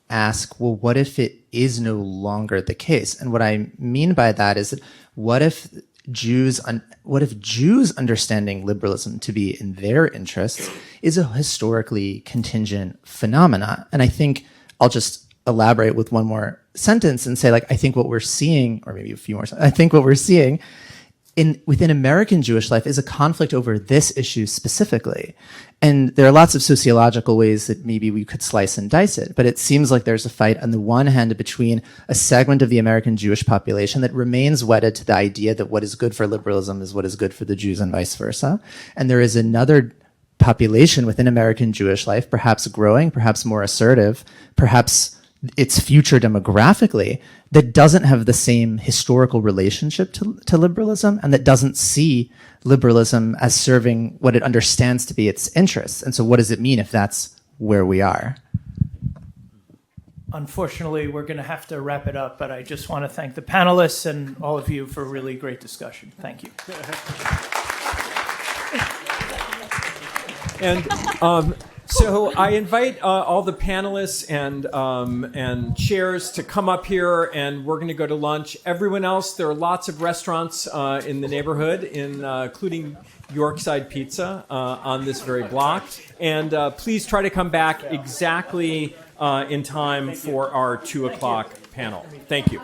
ask, well, what if it is no longer the case? And what I mean by that is, what if Jews understanding liberalism to be in their interests is a historically contingent phenomena. And I think I'll just elaborate with one more sentence and say, like, I think what we're seeing, or maybe a few more, I think what we're seeing within American Jewish life is a conflict over this issue specifically. And there are lots of sociological ways that maybe we could slice and dice it, but it seems like there's a fight on the one hand between a segment of the American Jewish population that remains wedded to the idea that what is good for liberalism is what is good for the Jews and vice versa. And there is another population within American Jewish life, perhaps growing, perhaps more assertive, perhaps its future demographically, that doesn't have the same historical relationship to liberalism, and that doesn't see liberalism as serving what it understands to be its interests. And so what does it mean if that's where we are?
Unfortunately, we're going to have to wrap it up, but I just want to thank the panelists and all of you for a really great discussion. Thank you.
And so I invite all the panelists and chairs to come up here, and we're going to go to lunch. Everyone else, there are lots of restaurants in the neighborhood, including Yorkside Pizza on this very block. And please try to come back exactly in time for our 2 o'clock panel. Thank you.